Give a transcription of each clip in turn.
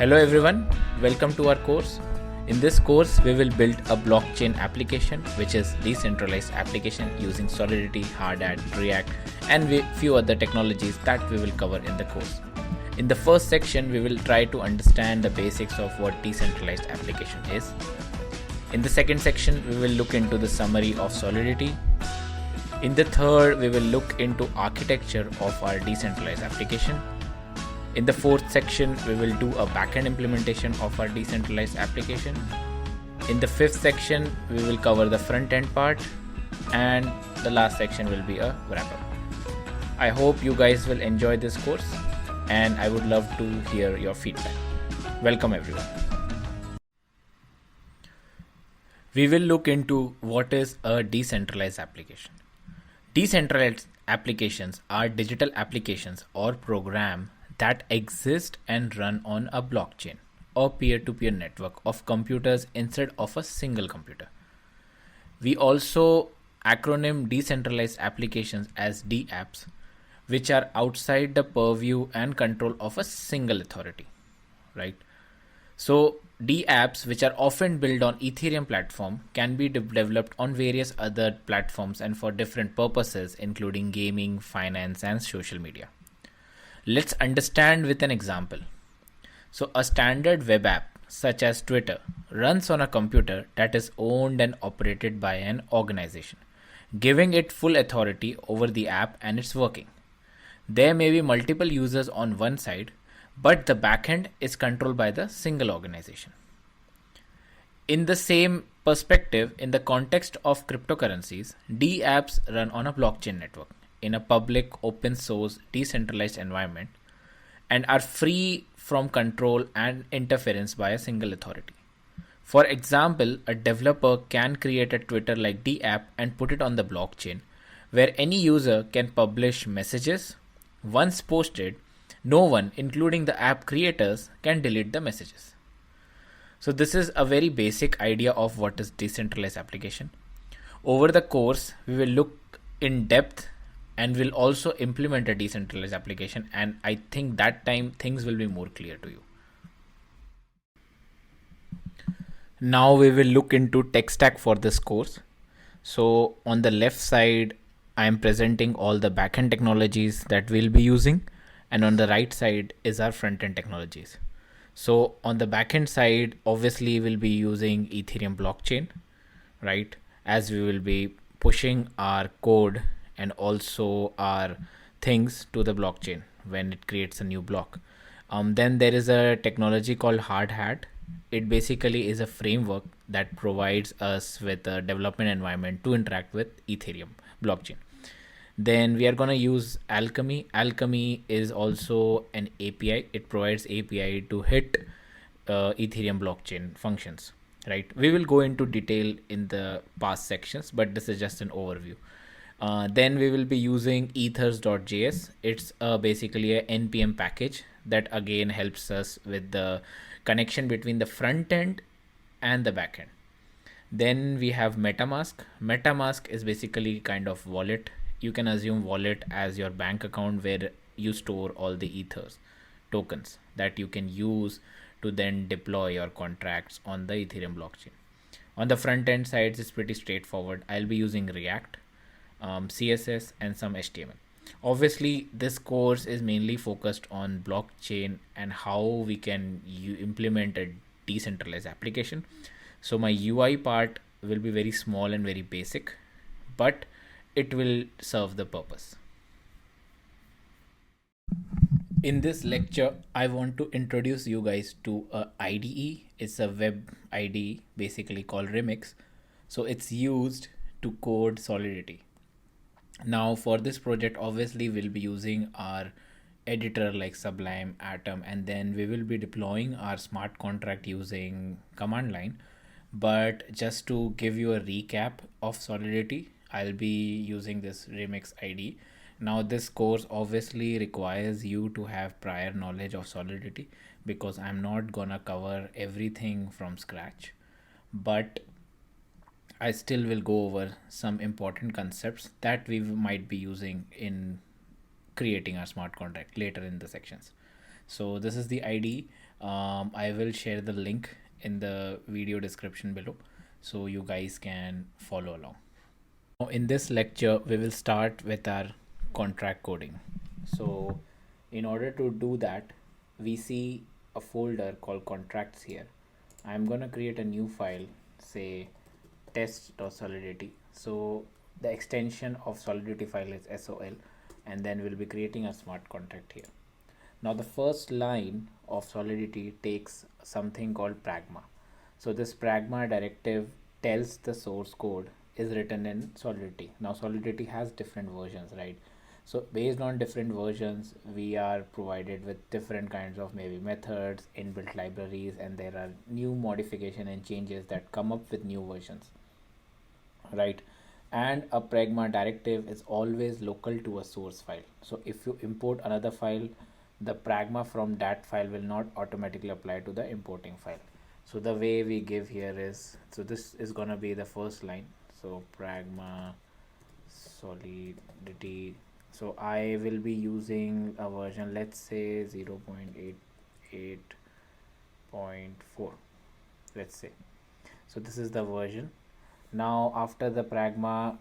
Hello everyone, welcome to our course. In this course, we will build a blockchain application which is decentralized application using Solidity, Hardhat, React and few other technologies that we will cover in the course. In the first section, we will try to understand the basics of what decentralized application is. In the second section, we will look into the summary of Solidity. In the third, we will look into architecture of our decentralized application. In the fourth section, we will do a backend implementation of our decentralized application. In the fifth section, we will cover the front end part, and the last section will be a wrap up. I hope you guys will enjoy this course, and I would love to hear your feedback. Welcome everyone. We will look into what is a decentralized application. Decentralized applications are digital applications or programs that exist and run on a blockchain or peer-to-peer network of computers instead of a single computer. We also acronym decentralized applications as DApps, which are outside the purview and control of a single authority, right? So DApps, which are often built on Ethereum platform, can be developed on various other platforms and for different purposes, including gaming, finance, and social media. Let's understand with an example. So a standard web app, such as Twitter, runs on a computer that is owned and operated by an organization, giving it full authority over the app and its working. There may be multiple users on one side, but the backend is controlled by the single organization. In the same perspective, in the context of cryptocurrencies, DApps run on a blockchain network in a public, open source, decentralized environment and are free from control and interference by a single authority. For example, a developer can create a Twitter-like DApp and put it on the blockchain, where any user can publish messages. Once posted, no one, including the app creators, can delete the messages. So this is a very basic idea of what is decentralized application. Over the course, we will look in depth and will also implement a decentralized application, and I think that time things will be more clear to you. Now we will look into tech stack for this course. So on the left side, I am presenting all the backend technologies that we'll be using, and on the right side is our front-end technologies. So on the backend side, obviously we'll be using Ethereum Blockchain, right? As we will be pushing our code and also our things to the blockchain when it creates a new block. Then there is a technology called Hardhat. It basically is a framework that provides us with a development environment to interact with Ethereum blockchain. Then we are going to use Alchemy. Alchemy is also an API. It provides API to hit Ethereum blockchain functions, right? We will go into detail in the past sections, but this is just an overview. Then we will be using ethers.js. It's basically a NPM package that again helps us with the connection between the front end and the back end. Then we have MetaMask. MetaMask is basically kind of wallet. You can assume wallet as your bank account where you store all the ethers tokens that you can use to then deploy your contracts on the Ethereum blockchain. On the front end side, it's pretty straightforward. I'll be using React, CSS and some HTML. Obviously, this course is mainly focused on blockchain and how we can implement a decentralized application. So my UI part will be very small and very basic, but it will serve the purpose. In this lecture, I want to introduce you guys to a IDE. It's a web IDE basically called Remix. So it's used to code Solidity. Now for this project, obviously we'll be using our editor like Sublime, Atom, and then we will be deploying our smart contract using command line. But just to give you a recap of Solidity, I'll be using this Remix IDE. Now this course obviously requires you to have prior knowledge of Solidity because I'm not gonna cover everything from scratch, but I still will go over some important concepts that we might be using in creating our smart contract later in the sections. So this is the IDE. I will share the link in the video description below so you guys can follow along. Now, in this lecture, we will start with our contract coding. So, in order to do that, we see a folder called contracts here. I'm gonna create a new file, say test.solidity. So the extension of solidity file is sol, and then we'll be creating a smart contract here. Now the first line of solidity takes something called pragma. So this pragma directive tells the source code is written in solidity. Now solidity has different versions, right? So based on different versions, we are provided with different kinds of maybe methods, inbuilt libraries, and there are new modification and changes that come up with new versions, right? And a pragma directive is always local to a source file. So if you import another file, the pragma from that file will not automatically apply to the importing file. So the way we give here is, so this is gonna be the first line. So pragma solidity. So I will be using a version, let's say 0.88.4, let's say. So this is the version. Now after the pragma,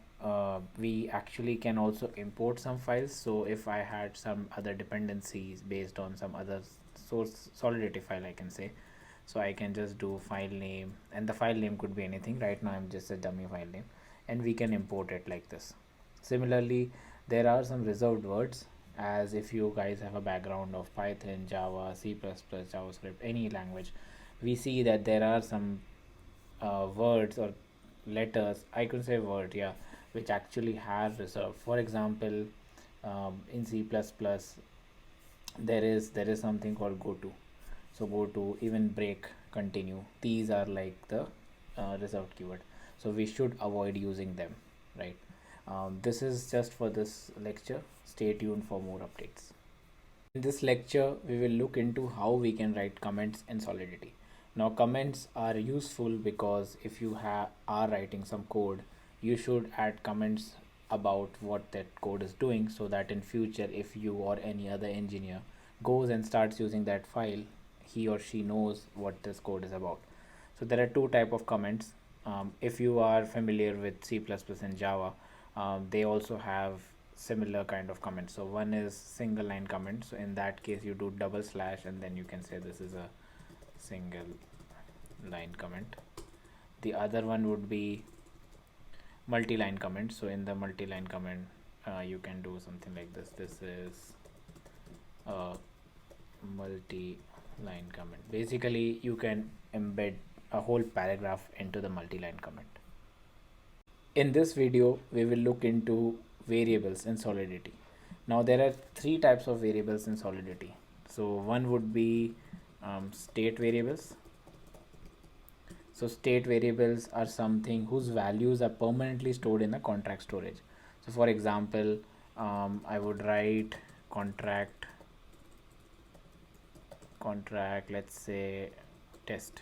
we actually can also import some files. So if I had some other dependencies based on some other source solidity file, I can say, so I can just do file name, and the file name could be anything. Right now I'm just a dummy file name, and we can import it like this. Similarly, there are some reserved words, as if you guys have a background of Python, Java, C++, JavaScript, any language, we see that there are some words or letters, I could say word, yeah, which actually have reserved. For example, in C++, there is something called go to. So go to, even break, continue, these are like the reserved keyword. So we should avoid using them, right? This is just for this lecture. Stay tuned for more updates. In this lecture, we will look into how we can write comments in Solidity. Now, comments are useful because if you are writing some code, you should add comments about what that code is doing, so that in future, if you or any other engineer goes and starts using that file, he or she knows what this code is about. So there are two type of comments. If you are familiar with C++ and Java, they also have similar kind of comments. So one is single line comment. So in that case, you do double slash, and then you can say this is a single line comment. The other one would be multi-line comment. So in the multi-line comment, you can do something like this. This is a multi-line comment. Basically, you can embed a whole paragraph into the multi-line comment. In this video, we will look into variables in Solidity. Now there are three types of variables in Solidity. So one would be state variables. So state variables are something whose values are permanently stored in the contract storage. So for example, I would write contract, let's say test,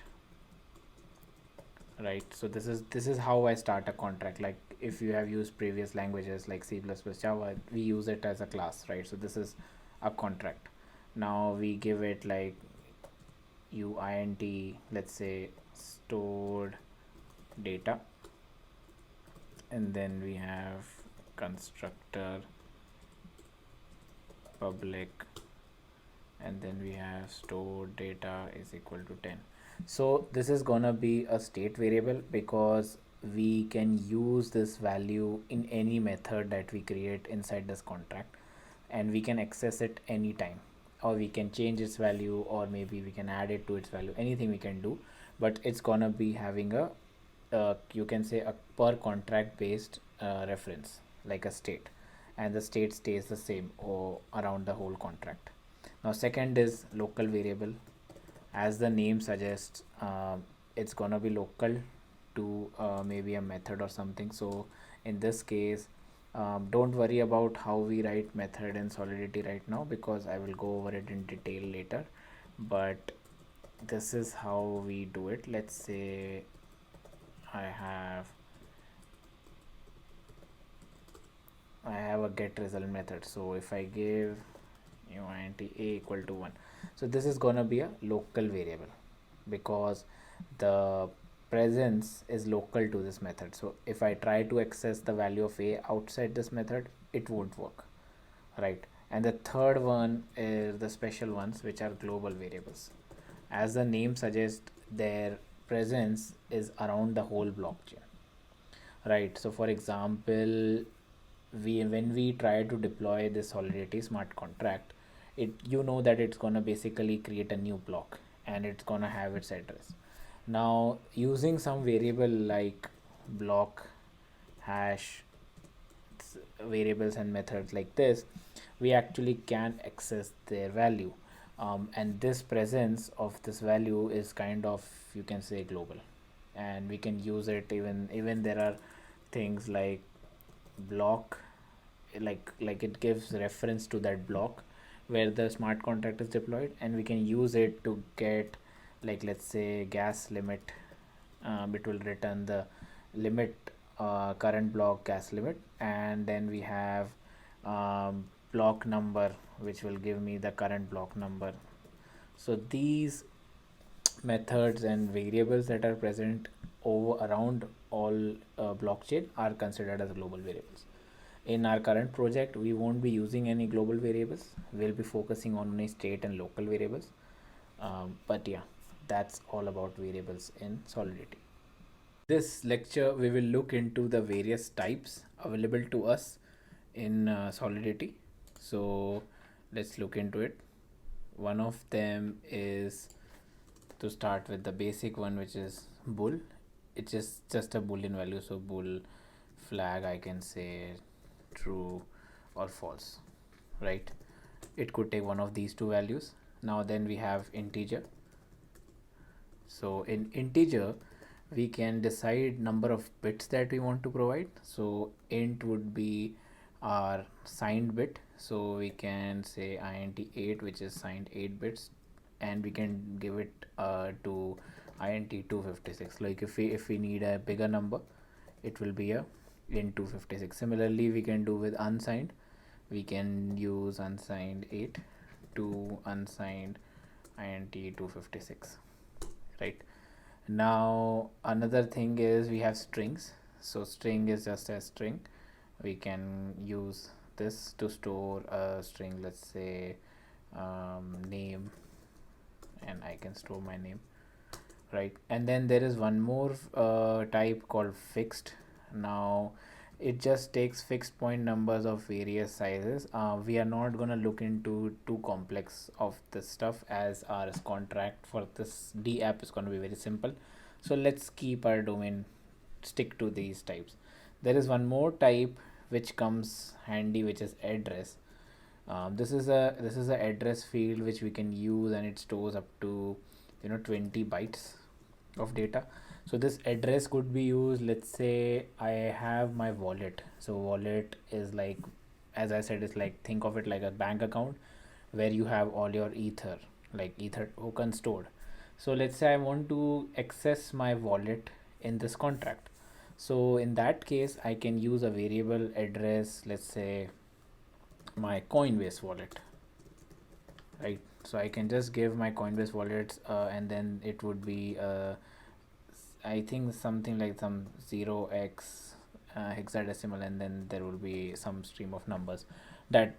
right? So this is how I start a contract. Like if you have used previous languages like C++, Java, we use it as a class, right? So this is a contract. Now we give it like uint, let's say stored data, and then we have constructor public, and then we have stored data is equal to 10. So this is gonna be a state variable because we can use this value in any method that we create inside this contract, and we can access it anytime, or we can change its value, or maybe we can add it to its value, anything we can do. But it's gonna be having a you can say a per contract based reference, like a state, and the state stays the same or around the whole contract. Now second is local variable. As the name suggests, it's gonna be local to maybe a method or something. So in this case, don't worry about how we write method in Solidity right now, because I will go over it in detail later, but this is how we do it. Let's say I have a get result method. So if I give int a equal to 1. So this is gonna be a local variable because the presence is local to this method. So if I try to access the value of a outside this method, it won't work, right? And the third one is the special ones, which are global variables. As the name suggests, their presence is around the whole blockchain, right? So for example, when we try to deploy this Solidity smart contract, that it's gonna basically create a new block and it's gonna have its address. Now using some variable like block hash variables and methods like this, we actually can access their value, and this presence of this value is kind of, you can say, global, and we can use it. Even there are things like block, like it gives reference to that block where the smart contract is deployed, and we can use it to get, like, let's say gas limit. It will return the limit, current block gas limit, and then we have block number, which will give me the current block number. So these methods and variables that are present over around all blockchain are considered as global variables. In our current project, we won't be using any global variables. We'll be focusing on only state and local variables. But yeah, that's all about variables in Solidity. This lecture, we will look into the various types available to us in Solidity. So let's look into it. One of them is, to start with, the basic one, which is bool. It's just a boolean value. So bool flag, I can say true or false, right? It could take one of these two values. Now then we have integer. So in integer, we can decide number of bits that we want to provide. So int would be our signed bit, so we can say int 8, which is signed 8 bits, and we can give it to int 256. Like if we need a bigger number, it will be a int 256. Similarly, we can do with unsigned. We can use unsigned 8 to unsigned int 256, right? Now another thing is we have strings. So string is just a string. We can use this to store a string, let's say name, and I can store my name, right? And then there is one more type called fixed. Now it just takes fixed point numbers of various sizes. We are not gonna look into too complex of this stuff, as our contract for this D app is gonna be very simple. So let's keep our domain, stick to these types. There is one more type which comes handy, which is address. This is a address field which we can use, and it stores up to 20 bytes of data. So this address could be used, let's say I have my wallet. So wallet is like, as I said, it's like, think of it like a bank account where you have all your ether, like ether token stored. So let's say I want to access my wallet in this contract. So in that case, I can use a variable address, let's say my Coinbase wallet, right? So I can just give my Coinbase wallets, and then it would be I think something like some 0x hexadecimal, and then there will be some stream of numbers that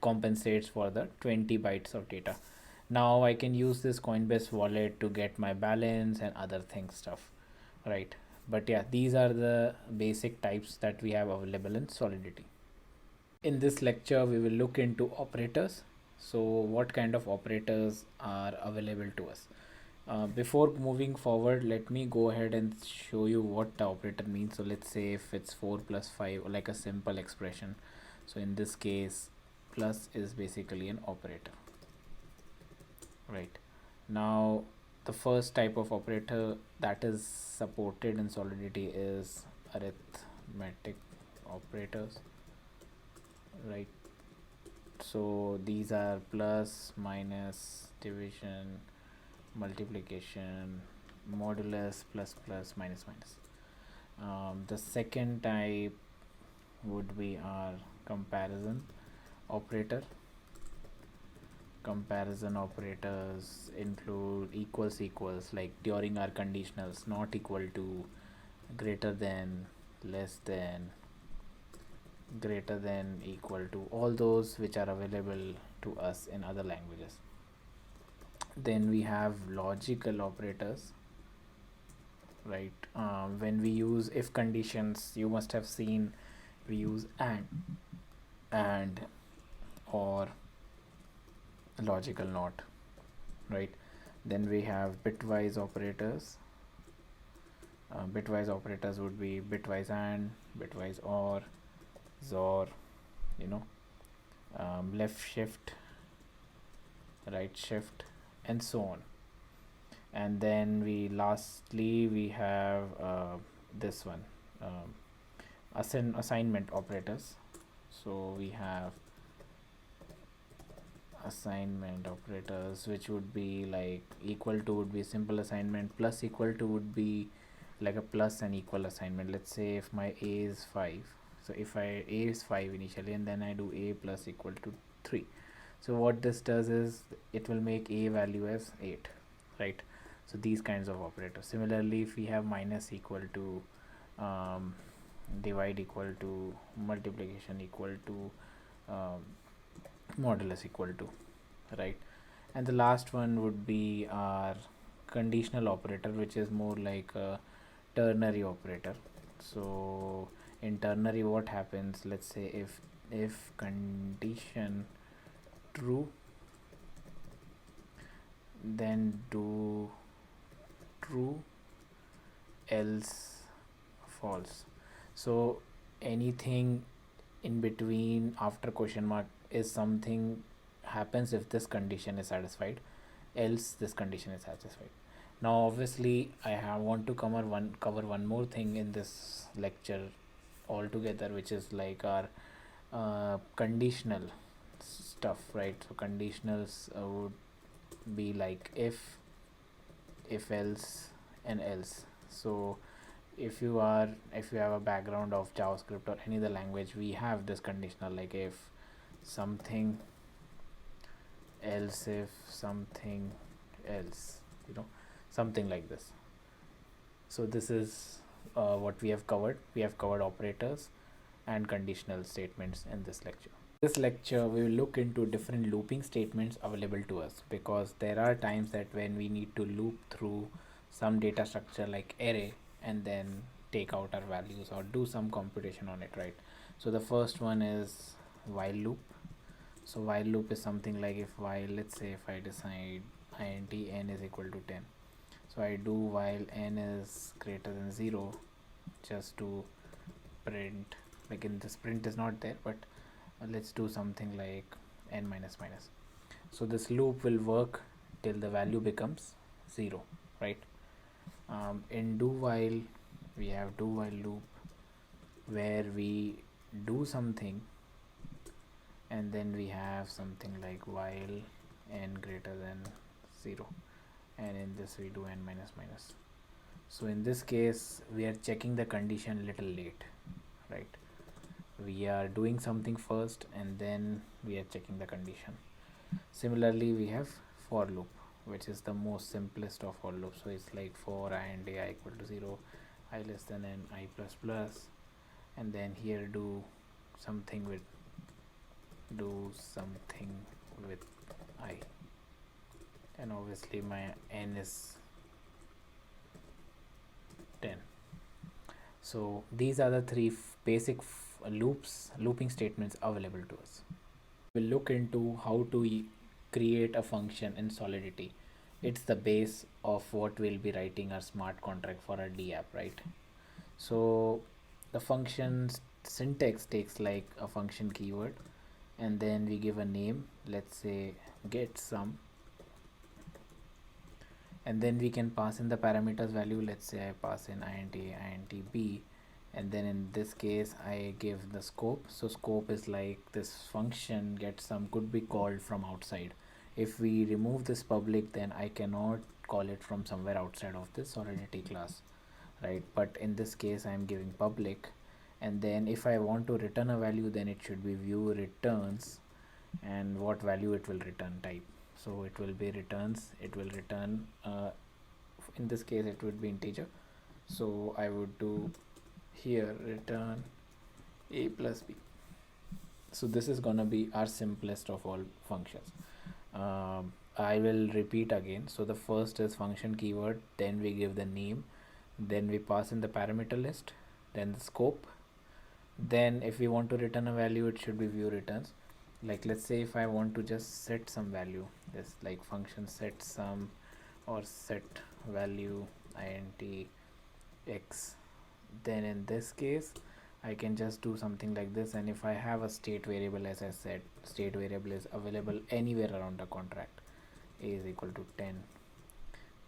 compensates for the 20 bytes of data. Now I can use this Coinbase wallet to get my balance and other things stuff, right? But yeah, these are the basic types that we have available in Solidity. In this lecture, we will look into operators. So what kind of operators are available to us? Before moving forward, let me go ahead and show you what the operator means. So let's say if it's 4 plus 5, or like a simple expression. So in this case, plus is basically an operator, right? Now the first type of operator that is supported in Solidity is arithmetic operators, right? So these are plus, minus, division, multiplication, modulus, plus plus, minus minus. The second type would be our comparison operator. Comparison operators include equals equals, like during our conditionals, not equal to, greater than, less than, greater than, equal to, all those which are available to us in other languages. Then we have logical operators, right? When we use if conditions, you must have seen we use and or logical not, right? Then we have bitwise operators. Bitwise operators would be bitwise and, bitwise or, XOR, you know, left shift, right shift, and so on. And then we have this one, assignment operators. So we have assignment operators, which would be like equal to would be simple assignment, plus equal to would be like a plus and equal assignment. Let's say if my a is 5, so if a is 5 initially, and then I do a plus equal to 3, so what this does is it will make a value as 8, right? So these kinds of operators. Similarly, if we have minus equal to, divide equal to, multiplication equal to, modulus equal to, right? And the last one would be our conditional operator, which is more like a ternary operator. So in ternary, what happens, let's say if condition true, then do true, else false. So anything in between after question mark is something happens if this condition is satisfied, else this condition is satisfied. Now obviously I want to cover one more thing in this lecture altogether, which is like our conditional stuff, right? So conditionals would be like if else and else. So if you have a background of JavaScript or any other language, we have this conditional, like if something, else if something else, something like this. So this is what we have covered. We have covered operators and conditional statements in this lecture. This lecture we will look into different looping statements available to us, because there are times that when we need to loop through some data structure like array and then take out our values or do some computation on it, right? So the first one is while loop. So while loop is something like if while, let's say if I decide int n is equal to 10, so I do while n is greater than 0, just to print, like in this print is not there, but let's do something like n minus minus. So this loop will work till the value becomes 0, right? In do while, we have do while loop where we do something, and then we have something like while n greater than 0, and in this we do n minus minus. So in this case we are checking the condition little late, right? We are doing something first and then we are checking the condition. Similarly, we have for loop, which is the most simplest of all loops. So it's like for I and a I equal to 0, I less than n, I plus plus, and then here do something with I, and obviously my n is 10. So these are the three basic looping statements available to us. We'll look into how to create a function in Solidity. It's the base of what we'll be writing our smart contract for our D app, right? So the function's syntax takes like a function keyword, and then we give a name, let's say get sum, and then we can pass in the parameters value. Let's say I pass in int a, int b, and then in this case I give the scope. So scope is like this function get sum could be called from outside. If we remove this public, then I cannot call it from somewhere outside of this Solidity class, right? But in this case I am giving public, and then if I want to return a value, then it should be view returns and what value it will return type. So it will be returns, it will return in this case it would be integer, so I would do here return a plus b. So this is gonna be our simplest of all functions. I will repeat again. So the first is function keyword, then we give the name, then we pass in the parameter list, then the scope, then if we want to return a value it should be view returns. Like let's say if I want to just set some value, this like function set sum or set value int x, then in this case I can just do something like this. And if I have a state variable, as I said, state variable is available anywhere around the contract, a is equal to 10,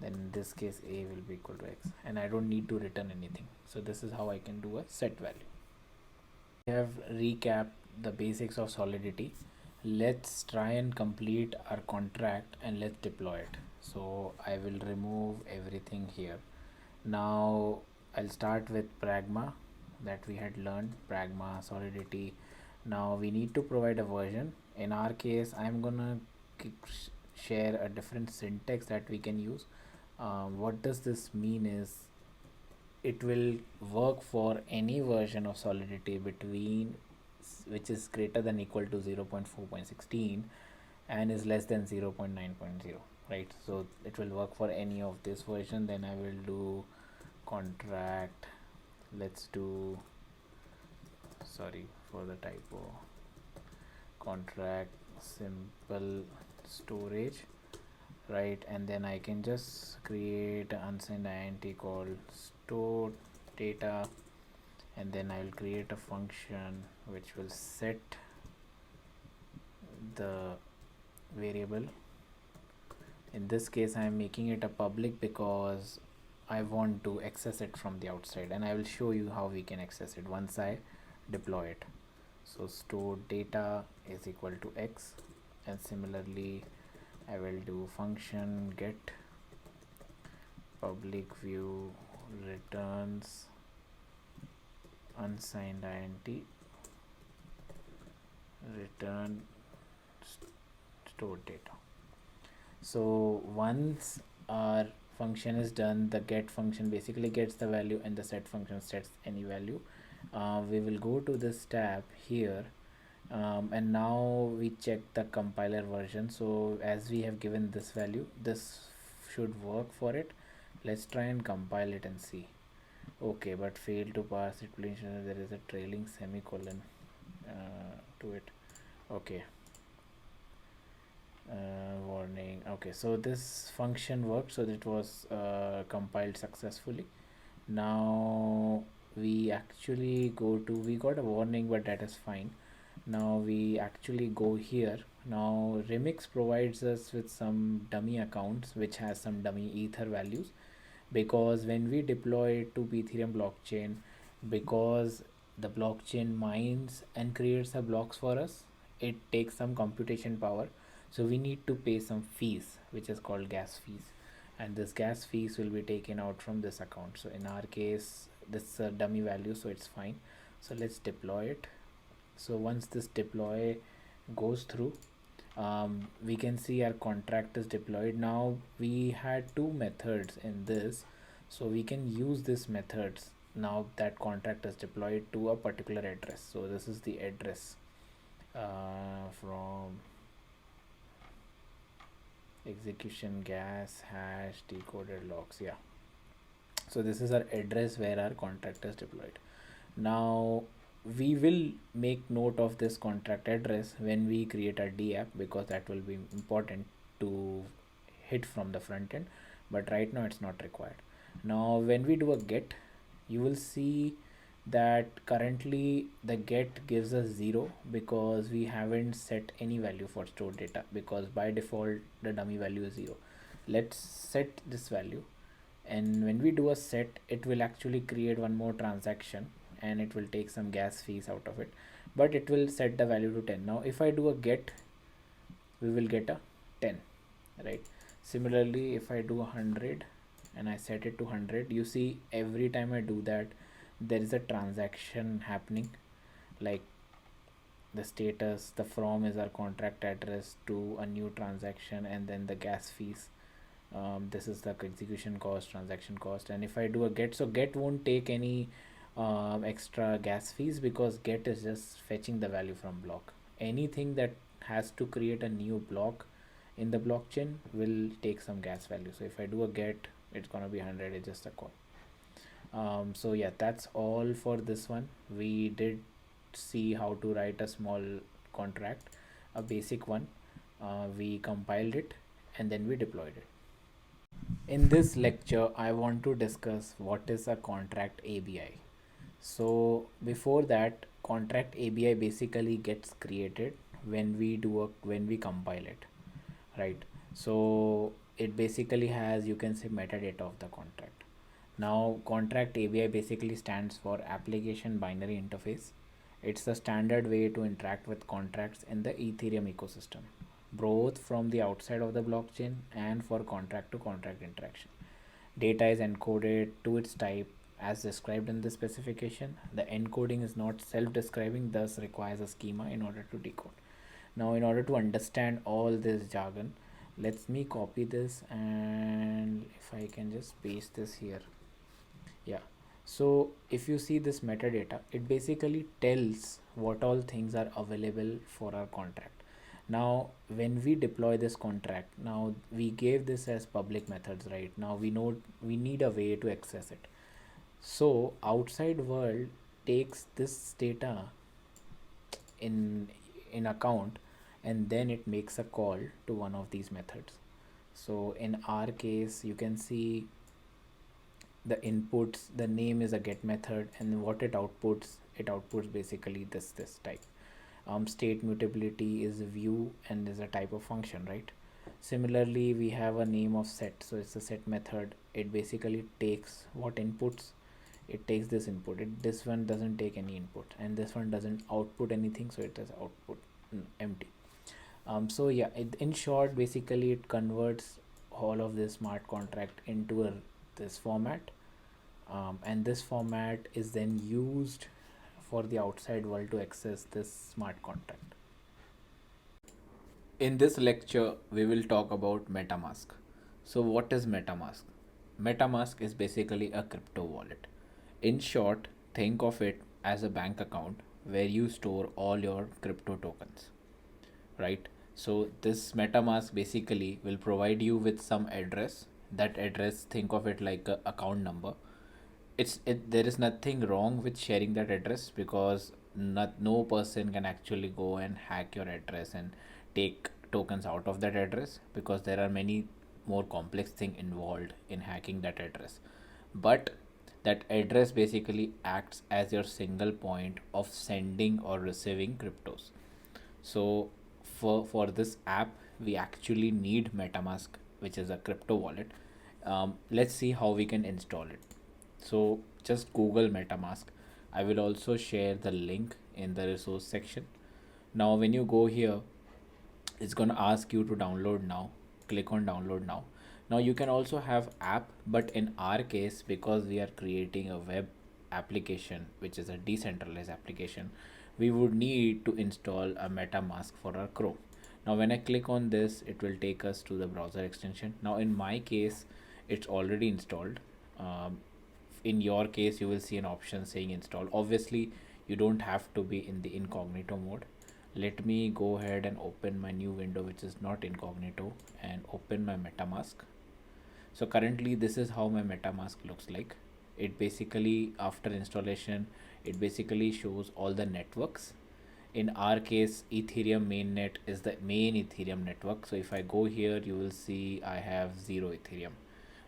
then in this case a will be equal to x, and I don't need to return anything. So this is how I can do a set value. We have recapped the basics of Solidity. Let's try and complete our contract and let's deploy it. So I will remove everything here. Now I'll start with Pragma that we had learned, Pragma, Solidity. Now we need to provide a version. In our case, I'm gonna share a different syntax that we can use. What does this mean is it will work for any version of Solidity between which is greater than equal to 0.4.16 and is less than 0.9.0, right? So it will work for any of this version. Then I will do contract, let's do, sorry for the typo, contract simple storage, right? And then I can just create an unsigned int called store data, and then I will create a function which will set the variable. In this case I am making it a public because I want to access it from the outside, and I will show you how we can access it once I deploy it. So store data is equal to x, and similarly I will do function get public view returns unsigned int return stored data. So once our function is done, the get function basically gets the value and the set function sets any value. We will go to this tab here, and now we check the compiler version. So as we have given this value, this should work for it. Let's try and compile it and see. Okay, but failed to pass it, please there is a trailing semicolon to it. Okay, warning. Okay, so this function worked, so it was compiled successfully. Now we actually go to, we got a warning, but that is fine. Now we actually go here. Now Remix provides us with some dummy accounts which has some dummy ether values, because when we deploy it to Ethereum blockchain, because the blockchain mines and creates the blocks for us, it takes some computation power, so we need to pay some fees which is called gas fees, and this gas fees will be taken out from this account. So in our case this is a dummy value, so it's fine. So let's deploy it. So once this deploy goes through, we can see our contract is deployed. Now we had two methods in this, so we can use this methods now that contract is deployed to a particular address. So this is the address from execution gas hash decoded logs. Yeah, so this is our address where our contract is deployed. Now we will make note of this contract address when we create our Dapp, because that will be important to hit from the front end, but right now it's not required. Now when we do a get, you will see that currently the get gives us 0 because we haven't set any value for stored data, because by default the dummy value is 0. Let's set this value, and when we do a set, it will actually create one more transaction and it will take some gas fees out of it, but it will set the value to 10. Now if I do a get, we will get a 10, right? Similarly, if I do 100 and I set it to 100, you see every time I do that there is a transaction happening. Like the status, the from is our contract address to a new transaction, and then the gas fees. This is the execution cost, transaction cost. And if I do a get, so get won't take any extra gas fees, because get is just fetching the value from block. Anything that has to create a new block in the blockchain will take some gas value. So if I do a get, it's gonna be 100. It's just a call. So yeah, that's all for this one. We did see how to write a small contract, a basic one. We compiled it and then we deployed it. In this lecture, I want to discuss what is a contract ABI. So before that, contract ABI basically gets created when we compile it, right? So it basically has, you can say, metadata of the contract. Now, contract ABI basically stands for Application Binary Interface. It's the standard way to interact with contracts in the Ethereum ecosystem, both from the outside of the blockchain and for contract to contract interaction. Data is encoded to its type as described in the specification. The encoding is not self-describing, thus requires a schema in order to decode. Now, in order to understand all this jargon, let me copy this, and if I can just paste this here. Yeah. So if you see this metadata, it basically tells what all things are available for our contract. Now, when we deploy this contract, now we gave this as public methods, right? Now we know we need a way to access it. So outside world takes this data in account, and then it makes a call to one of these methods. So in our case, you can see the inputs, the name is a get method, and what it outputs basically this type. State mutability is a view and is a type of function, right? Similarly, we have a name of set, so it's a set method. It basically takes what inputs, it takes this input, this one doesn't take any input, and this one doesn't output anything, so it is output empty. So yeah, in short, basically it converts all of this smart contract into this format, and this format is then used for the outside world to access this smart contract. In this lecture, we will talk about MetaMask. So, what is MetaMask? MetaMask is basically a crypto wallet. In short, think of it as a bank account where you store all your crypto tokens, right? So, this MetaMask basically will provide you with some address. That address, think of it like a account number. There is nothing wrong with sharing that address, because no person can actually go and hack your address and take tokens out of that address, because there are many more complex things involved in hacking that address. But that address basically acts as your single point of sending or receiving cryptos. So for this app, we actually need MetaMask, which is a crypto wallet. Let's see how we can install it. So just Google MetaMask. I will also share the link in the resource section. Now when you go here, it's going to ask you to download now. Click on download now. Now you can also have app, but in our case, because we are creating a web application which is a decentralized application, we would need to install a MetaMask for our Chrome. Now when I click on this, it will take us to the browser extension. Now in my case, it's already installed. In your case, you will see an option saying install. Obviously, you don't have to be in the incognito mode. Let me go ahead and open my new window, which is not incognito, and open my MetaMask. So currently this is how my MetaMask looks like. It basically, after installation, it basically shows all the networks. In our case, Ethereum mainnet is the main Ethereum network. So if I go here, you will see I have 0 Ethereum,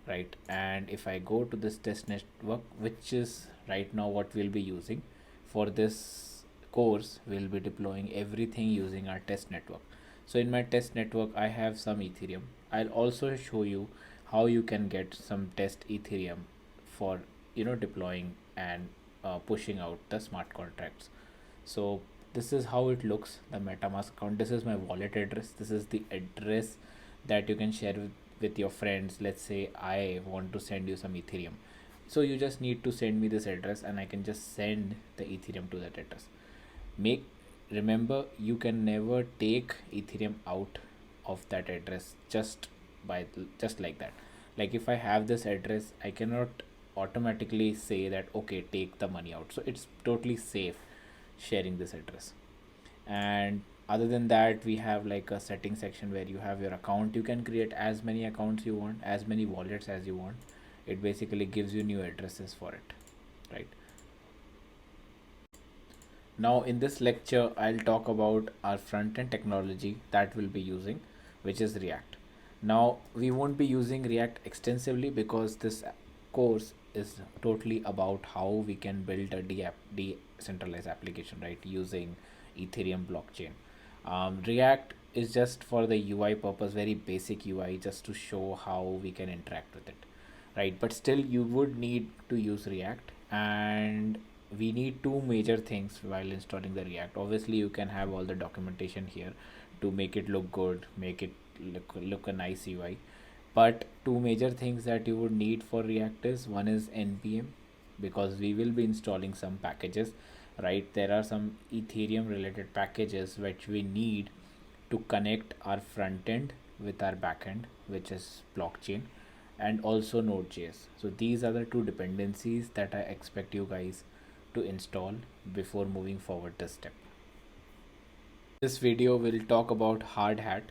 right? And if I go to this test network, which is right now what we'll be using for this course, we'll be deploying everything using our test network. So in my test network, I have some Ethereum. I'll also show you how you can get some test Ethereum for deploying and pushing out the smart contracts. So this is how it looks, the MetaMask account. This is my wallet address. This is the address that you can share with your friends. Let's say I want to send you some Ethereum, so you just need to send me this address and I can just send the Ethereum to that address. Make remember, you can never take Ethereum out of that address by just like that. Like if I have this address, I cannot automatically say that okay, take the money out. So it's totally safe sharing this address. And other than that, we have like a setting section where you have your account. You can create as many accounts you want, as many wallets as you want. It basically gives you new addresses for it, right? Now in this lecture, I'll talk about our front-end technology that we'll be using, which is React. Now we won't be using React extensively because this course is totally about how we can build a decentralized application, right, using Ethereum blockchain. React is just for the UI purpose, very basic UI, just to show how we can interact with it, right? But still, you would need to use React, and we need two major things while installing the React. Obviously, you can have all the documentation here to make it look good, make it look a nice UI. But two major things that you would need for React is, one is npm, because we will be installing some packages, right? There are some Ethereum related packages which we need to connect our front end with our backend, which is blockchain, and also Node.js. So these are the two dependencies that I expect you guys to install before moving forward this step. This video will talk about Hardhat.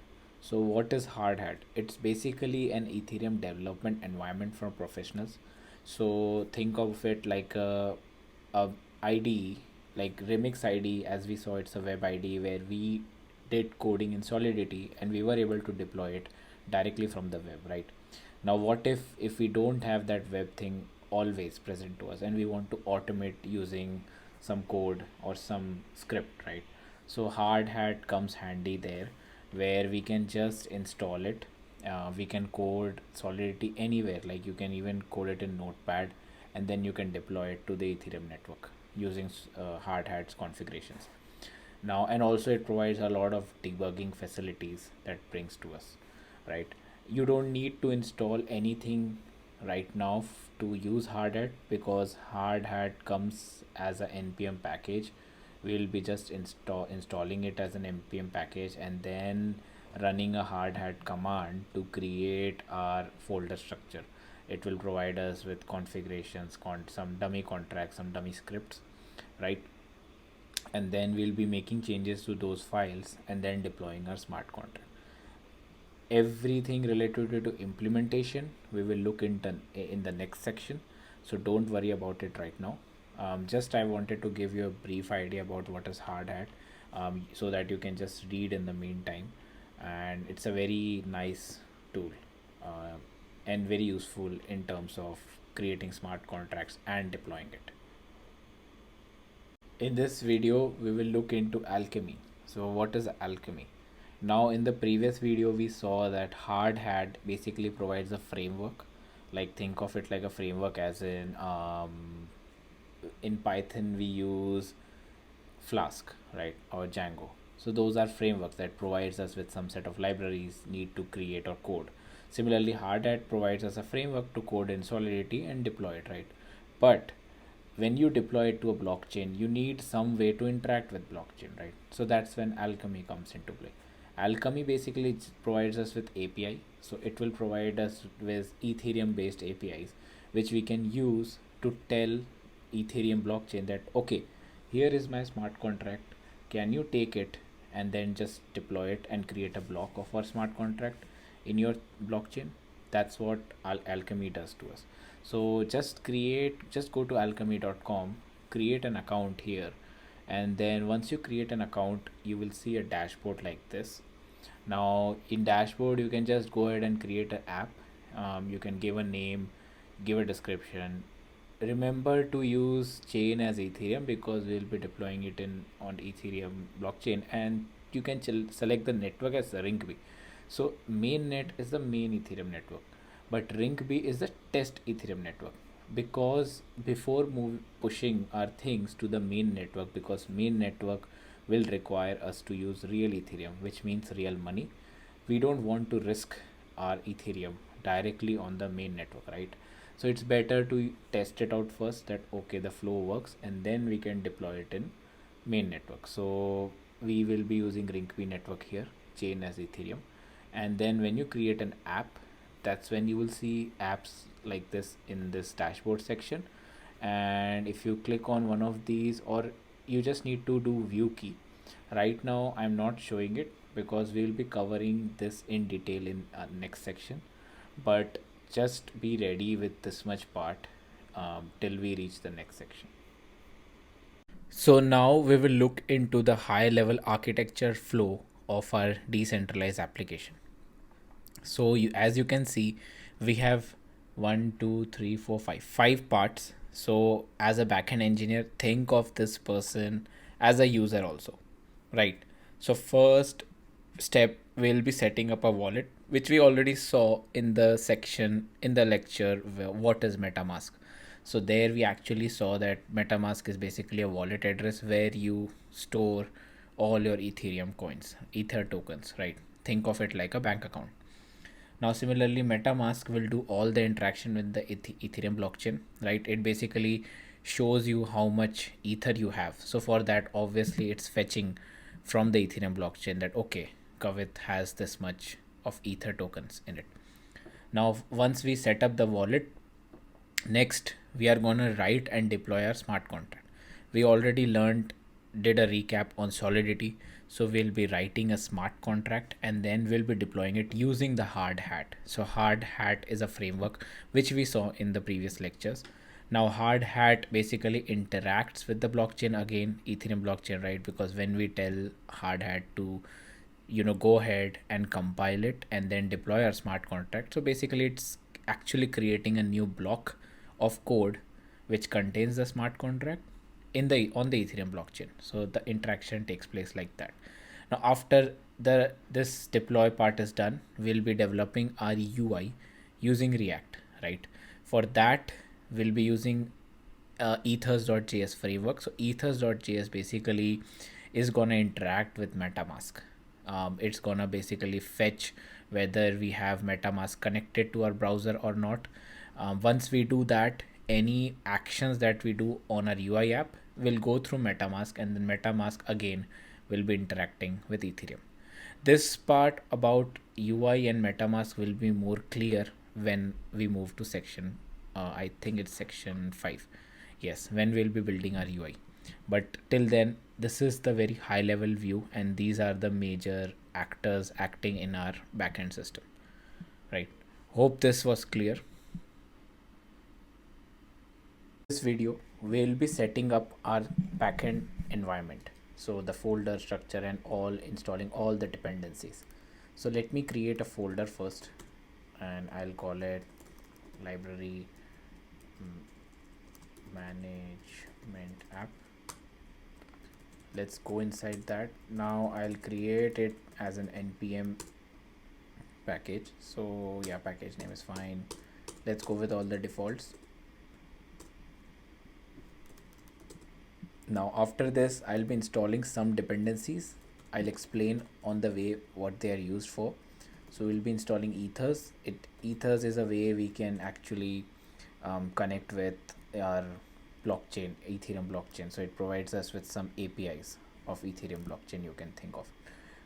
So what is Hardhat? It's basically an Ethereum development environment for professionals. So think of it like a IDE, like Remix IDE. As we saw, it's a web IDE where we did coding in Solidity and we were able to deploy it directly from the web, right? Now what if we don't have that web thing always present to us and we want to automate using some code or some script, right? So Hardhat comes handy there, where we can just install it. We can code Solidity anywhere, like you can even code it in Notepad, and then you can deploy it to the Ethereum network using Hardhat's configurations. Now, and also it provides a lot of debugging facilities that brings to us, right? You don't need to install anything right now to use Hardhat, because Hardhat comes as a npm package. We'll be just installing it as an npm package and then running a Hardhat command to create our folder structure. It will provide us with configurations, some dummy contracts, some dummy scripts, right? And then we'll be making changes to those files and then deploying our smart contract. Everything related to implementation we will look into in the next section, so don't worry about it right now. Just I wanted to give you a brief idea about what is Hardhat, so that you can just read in the meantime. And it's a very nice tool, and very useful in terms of creating smart contracts and deploying it. In this video, we will look into Alchemy. So what is Alchemy? Now in the previous video, we saw that Hardhat basically provides a framework. Like think of it like a framework, as in Python we use Flask, right, or Django. So those are frameworks that provides us with some set of libraries need to create or code. Similarly, Hardhat provides us a framework to code in Solidity and deploy it, right? But when you deploy it to a blockchain, you need some way to interact with blockchain, right? So that's when Alchemy comes into play. Alchemy basically provides us with API. So it will provide us with Ethereum based APIs, which we can use to tell Ethereum blockchain that okay, here is my smart contract, can you take it and then just deploy it and create a block of our smart contract in your blockchain. That's what Alchemy does to us. So just go to alchemy.com, create an account here, and then once you create an account, you will see a dashboard like this. Now in dashboard, you can just go ahead and create an app. You can give a name, give a description. Remember to use chain as Ethereum, because we'll be deploying it in on Ethereum blockchain, and you can select the network as the Ring B. So mainnet is the main Ethereum network, but Ring B is the test Ethereum network, because before pushing our things to the main network, because main network will require us to use real Ethereum, which means real money. We don't want to risk our Ethereum directly on the main network, right? So it's better to test it out first, that okay, the flow works, and then we can deploy it in main network. So we will be using Ringkey network here, chain as Ethereum. And then when you create an app, that's when you will see apps like this in this dashboard section. And if you click on one of these, or you just need to do view key. Right now I'm not showing it because we will be covering this in detail in next section, but just be ready with this much part till we reach the next section. So now we will look into the high level architecture flow of our decentralized application. So as you can see, we have one, two, three, four, five parts. So as a backend engineer, think of this person as a user also, right? So first step, we'll be setting up a wallet, which we already saw in the section in the lecture, what is MetaMask. So there we actually saw that MetaMask is basically a wallet address where you store all your Ethereum coins, Ether tokens, right? Think of it like a bank account. Now, similarly, MetaMask will do all the interaction with the Ethereum blockchain, right? It basically shows you how much Ether you have. So for that, obviously, it's fetching from the Ethereum blockchain that, okay, Kavit has this much of Ether tokens in it. Now, once we set up the wallet, next we are going to write and deploy our smart contract. We already did a recap on Solidity. So we'll be writing a smart contract and then we'll be deploying it using the Hardhat. So Hardhat is a framework which we saw in the previous lectures. Now Hardhat basically interacts with the blockchain again, Ethereum blockchain, right? Because when we tell Hardhat to go ahead and compile it and then deploy our smart contract, so basically it's actually creating a new block of code which contains the smart contract on the Ethereum blockchain. So the interaction takes place like that. Now after this deploy part is done, we'll be developing our UI using React, right? For that we'll be using ethers.js framework. So ethers.js basically is gonna interact with MetaMask. It's gonna basically fetch whether we have MetaMask connected to our browser or not. Once we do that, any actions that we do on our UI app will go through MetaMask, and then MetaMask again will be interacting with Ethereum. This part about UI and MetaMask will be more clear when we move to section, I think it's section 5. Yes, when we'll be building our UI. But till then, this is the very high level view, and these are the major actors acting in our backend system, right? Hope this was clear. This video, we'll be setting up our backend environment. So the folder structure and all, installing all the dependencies. So let me create a folder first, and I'll call it library management app. Let's go inside that. Now I'll create it as an npm package. So yeah, package name is fine. Let's go with all the defaults. Now after this, I'll be installing some dependencies. I'll explain on the way what they are used for. So we'll be installing ethers. Ethers is a way we can actually connect with our blockchain, Ethereum blockchain. So it provides us with some APIs of Ethereum blockchain you can think of.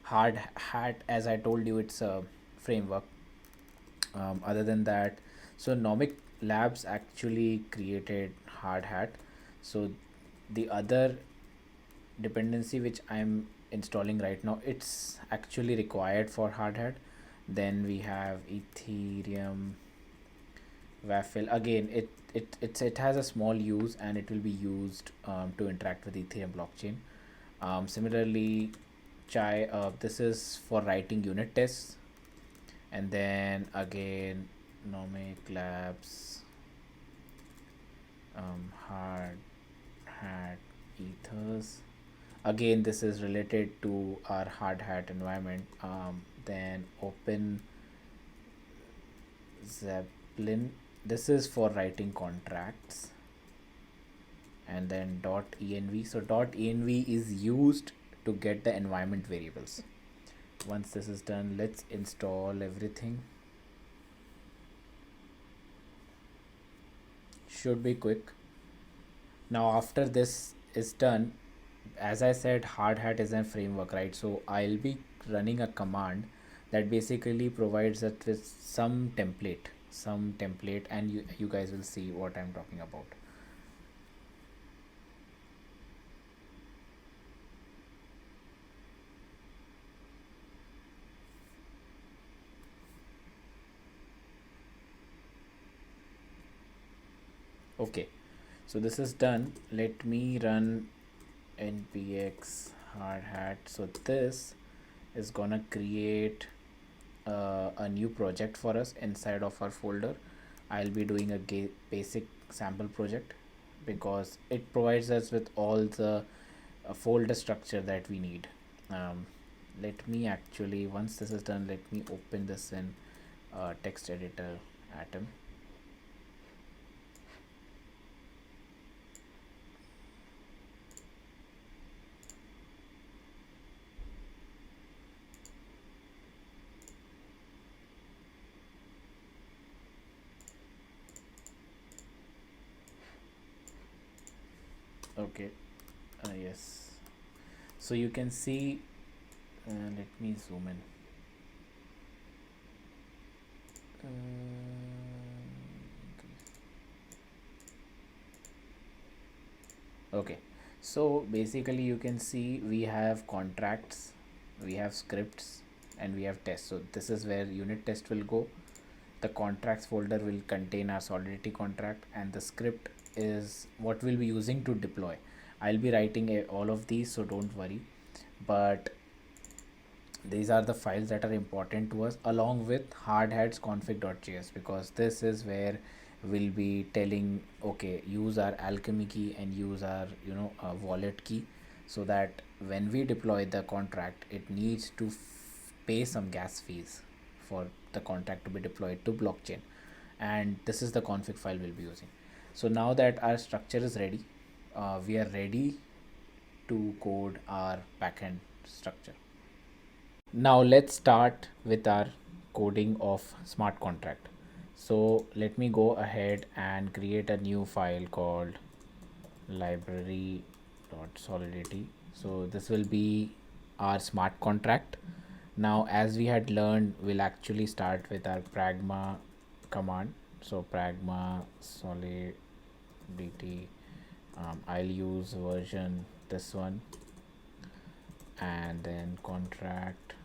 Hardhat, as I told you, it's a framework. Other than that, so Nomic Labs actually created Hardhat. So the other dependency which I'm installing right now, it's actually required for Hardhat. Then we have Ethereum Waffle. Again, it has a small use and it will be used to interact with Ethereum blockchain. Similarly, Chai, this is for writing unit tests. And then again, Nomic Labs, Hardhat ethers. Again, this is related to our Hardhat environment. Then Open Zeppelin, this is for writing contracts. And then .env. So .env is used to get the environment variables. Once this is done, let's install everything. Should be quick. Now after this is done, as I said, Hardhat is a framework, right? So I'll be running a command that basically provides us with some template, and you guys will see what I'm talking about. Okay, so this is done. Let me run npx Hardhat. So this is gonna create a new project for us inside of our folder. I'll be doing a basic sample project because it provides us with all the folder structure that we need. um, Let me actually, once this is done, let me open this in text editor Atom. Okay, yes, so you can see, let me zoom in. Okay, so basically you can see we have contracts, we have scripts, and we have tests. So this is where unit test will go. The contracts folder will contain our Solidity contract, and the script is what we'll be using to deploy. I'll be writing all of these, so don't worry. But these are the files that are important to us, along with hardhat's config.js, because this is where we'll be telling, okay, use our Alchemy key and use our wallet key, so that when we deploy the contract, it needs to pay some gas fees for the contract to be deployed to blockchain. And this is the config file we'll be using. So now that our structure is ready, we are ready to code our backend structure. Now let's start with our coding of smart contract. So let me go ahead and create a new file called library.solidity. So this will be our smart contract. Now, as we had learned, we'll actually start with our pragma command. So pragma solidity. I'll use version this one, and then contract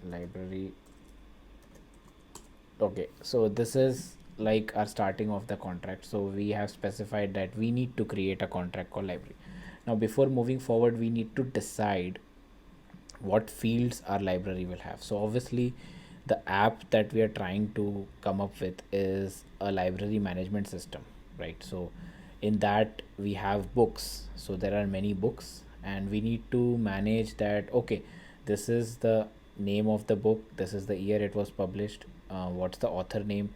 library. Okay, so this is like our starting of the contract. So we have specified that we need to create a contract called library. Now before moving forward, we need to decide what fields our library will have. So obviously the app that we are trying to come up with is a library management system, right? So in that we have books, so there are many books, and we need to manage that. Okay, this is the name of the book, this is the year it was published, what's the author name,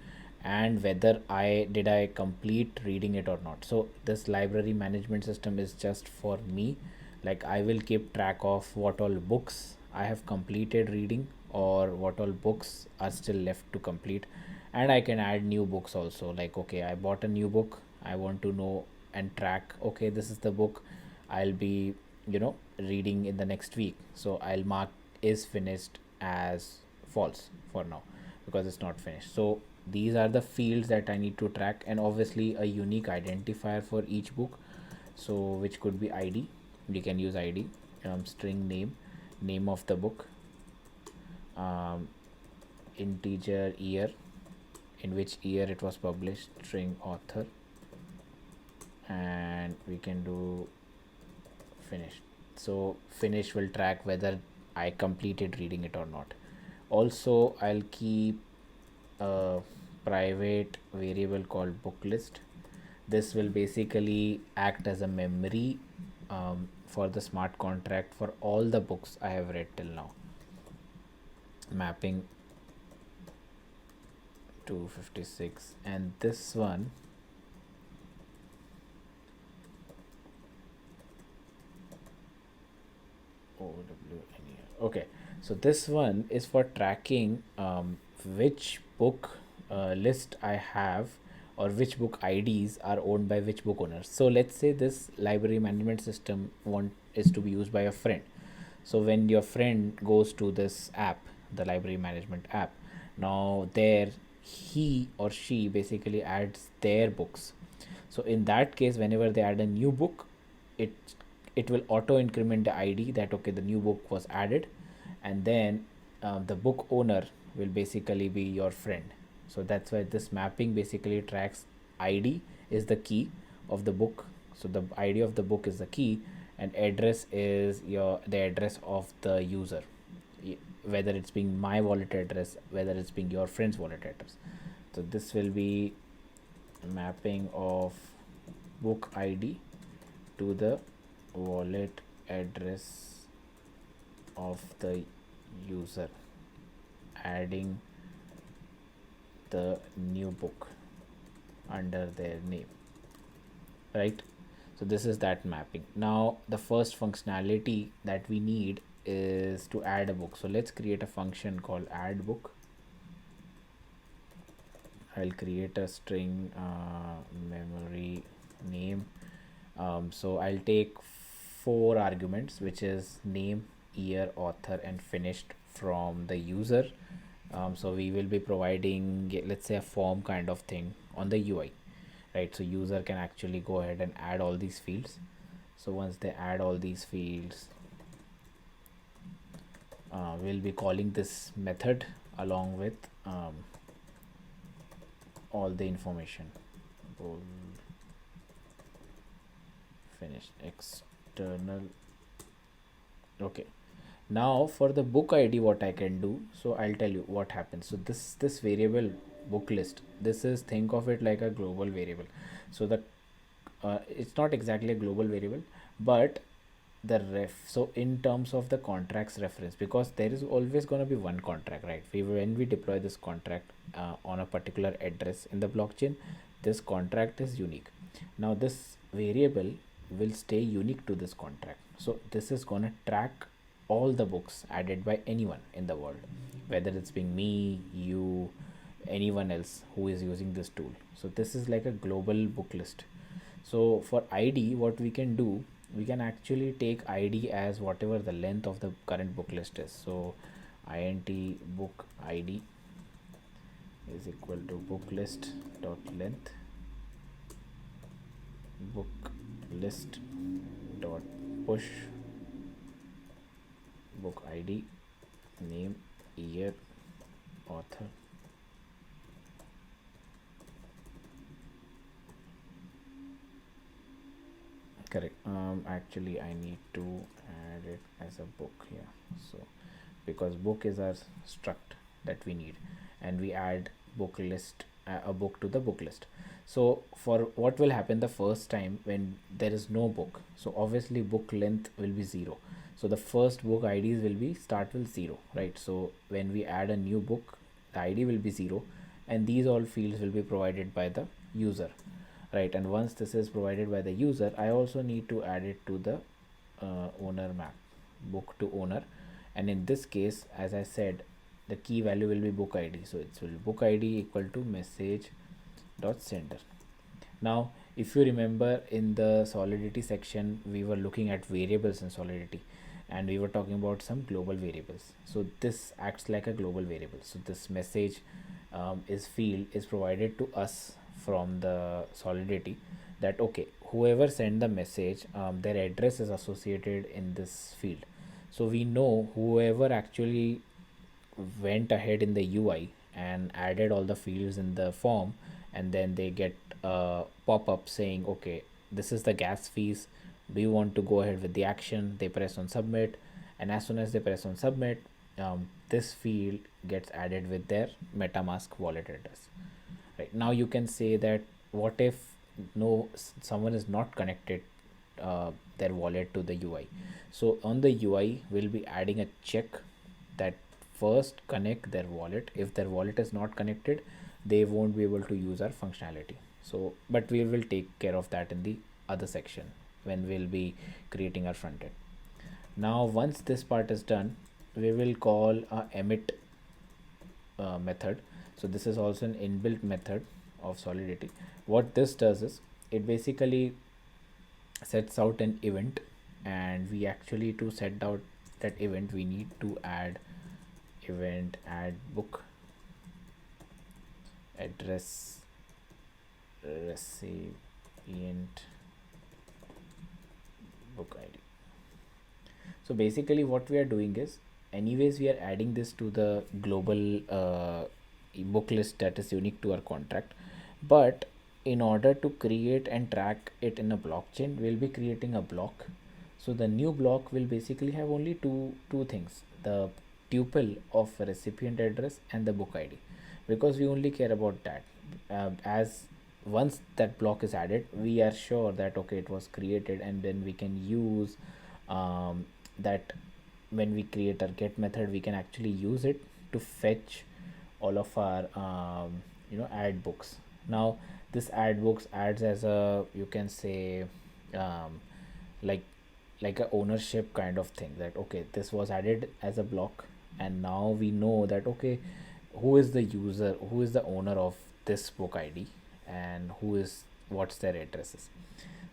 and whether I complete reading it or not. So this library management system is just for me. Like, I will keep track of what all books I have completed reading, or what all books are still left to complete. And I can add new books also, like, okay, I bought a new book, I want to know and track, okay, this is the book I'll be reading in the next week. So I'll mark is finished as false for now, because it's not finished. So these are the fields that I need to track, and obviously a unique identifier for each book, so which could be ID. We can use ID, string name of the book, um, integer year, in which year it was published, string author, and we can do finish. So finish will track whether I completed reading it or not. Also, I'll keep a private variable called book list. This will basically act as a memory, for the smart contract for all the books I have read till now. Mapping to 56, and this one okay, so this one is for tracking which book list I have or which book IDs are owned by which book owners. So let's say this library management system is to be used by a friend. So when your friend goes to this app, the library management app, now there he or she basically adds their books. So in that case, whenever they add a new book, it it will auto increment the ID that okay, the new book was added, and then the book owner will basically be your friend. So that's why this mapping basically tracks ID is the key of the book. So the ID of the book is the key, and address is the address of the user, whether it's being my wallet address, whether it's being your friend's wallet address. So this will be mapping of book ID to the wallet address of the user, adding the new book under their name, right? So this is that mapping. Now the first functionality that we need is to add a book. So let's create a function called add book. I'll create a string memory name. So I'll take 4 arguments, which is name, year, author, and finished from the user. So we will be providing, let's say, a form kind of thing on the UI, right? So user can actually go ahead and add all these fields. So once they add all these fields, we'll be calling this method along with all the information. Finished external. Okay, now for the book ID, what I can do, so I'll tell you what happens. So this variable book list, this is, think of it like a global variable. So the it's not exactly a global variable, but the so in terms of the contracts reference, because there is always going to be one contract, right? When we deploy this contract on a particular address in the blockchain, this contract is unique. Now this variable will stay unique to this contract. So this is going to track all the books added by anyone in the world, whether it's being me, you, anyone else who is using this tool. So this is like a global book list. So for ID, what we can do, we can actually take ID as whatever the length of the current book list is. So int book ID is equal to book list dot length book list dot push book ID, name, year, author. Correct. Actually I need to add it as a book here. So because book is our struct that we need, and we add book list a book to the book list. So for what will happen the first time when there is no book, so obviously book length will be 0. So the first book IDs will be start with 0, right? So when we add a new book, the ID will be 0, and these all fields will be provided by the user, right? And once this is provided by the user, I also need to add it to the owner map, book to owner. And in this case, as I said, the key value will be book ID. So it will be book ID equal to message dot sender. Now if you remember, in the Solidity section we were looking at variables in Solidity, and we were talking about some global variables. So this acts like a global variable. So this message is provided to us from the Solidity, that okay, whoever sent the message, their address is associated in this field. So we know whoever actually went ahead in the UI and added all the fields in the form, and then they get a pop-up saying okay, this is the gas fees, do you want to go ahead with the action? They press on submit, and as soon as they press on submit, this field gets added with their MetaMask wallet address. Right now you can say that what if someone is not connected their wallet to the UI. So on the UI we'll be adding a check that first connect their wallet. If their wallet is not connected, they won't be able to use our functionality. So but we will take care of that in the other section when we'll be creating our front end. Now once this part is done, we will call a emit method. So this is also an inbuilt method of Solidity. What this does is it basically sets out an event, and we actually, to set out that event, we need to add event add book address recipient book ID. So basically what we are doing is, anyways we are adding this to the global book list that is unique to our contract, but in order to create and track it in a blockchain, we'll be creating a block. So the new block will basically have only two things: the tuple of recipient address and the book ID, because we only care about that. As once that block is added, we are sure that okay, it was created, and then we can use that. When we create our get method, we can actually use it to fetch all of our add books. Now this add books adds as a, you can say, um, like like a ownership kind of thing, that okay, this was added as a block, and now we know that okay, who is the user, who is the owner of this book ID, and what's their addresses.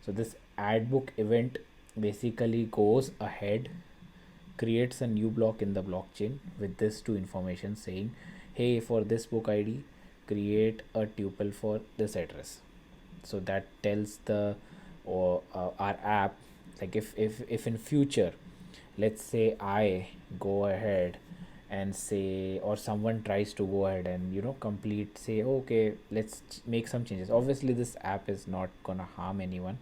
So this add book event basically goes ahead, creates a new block in the blockchain with this two information saying, hey, for this book ID, create a tuple for this address. So that tells the or our app, like if in future, let's say I go ahead and say, or someone tries to go ahead and complete, say okay, let's make some changes. Obviously this app is not gonna harm anyone,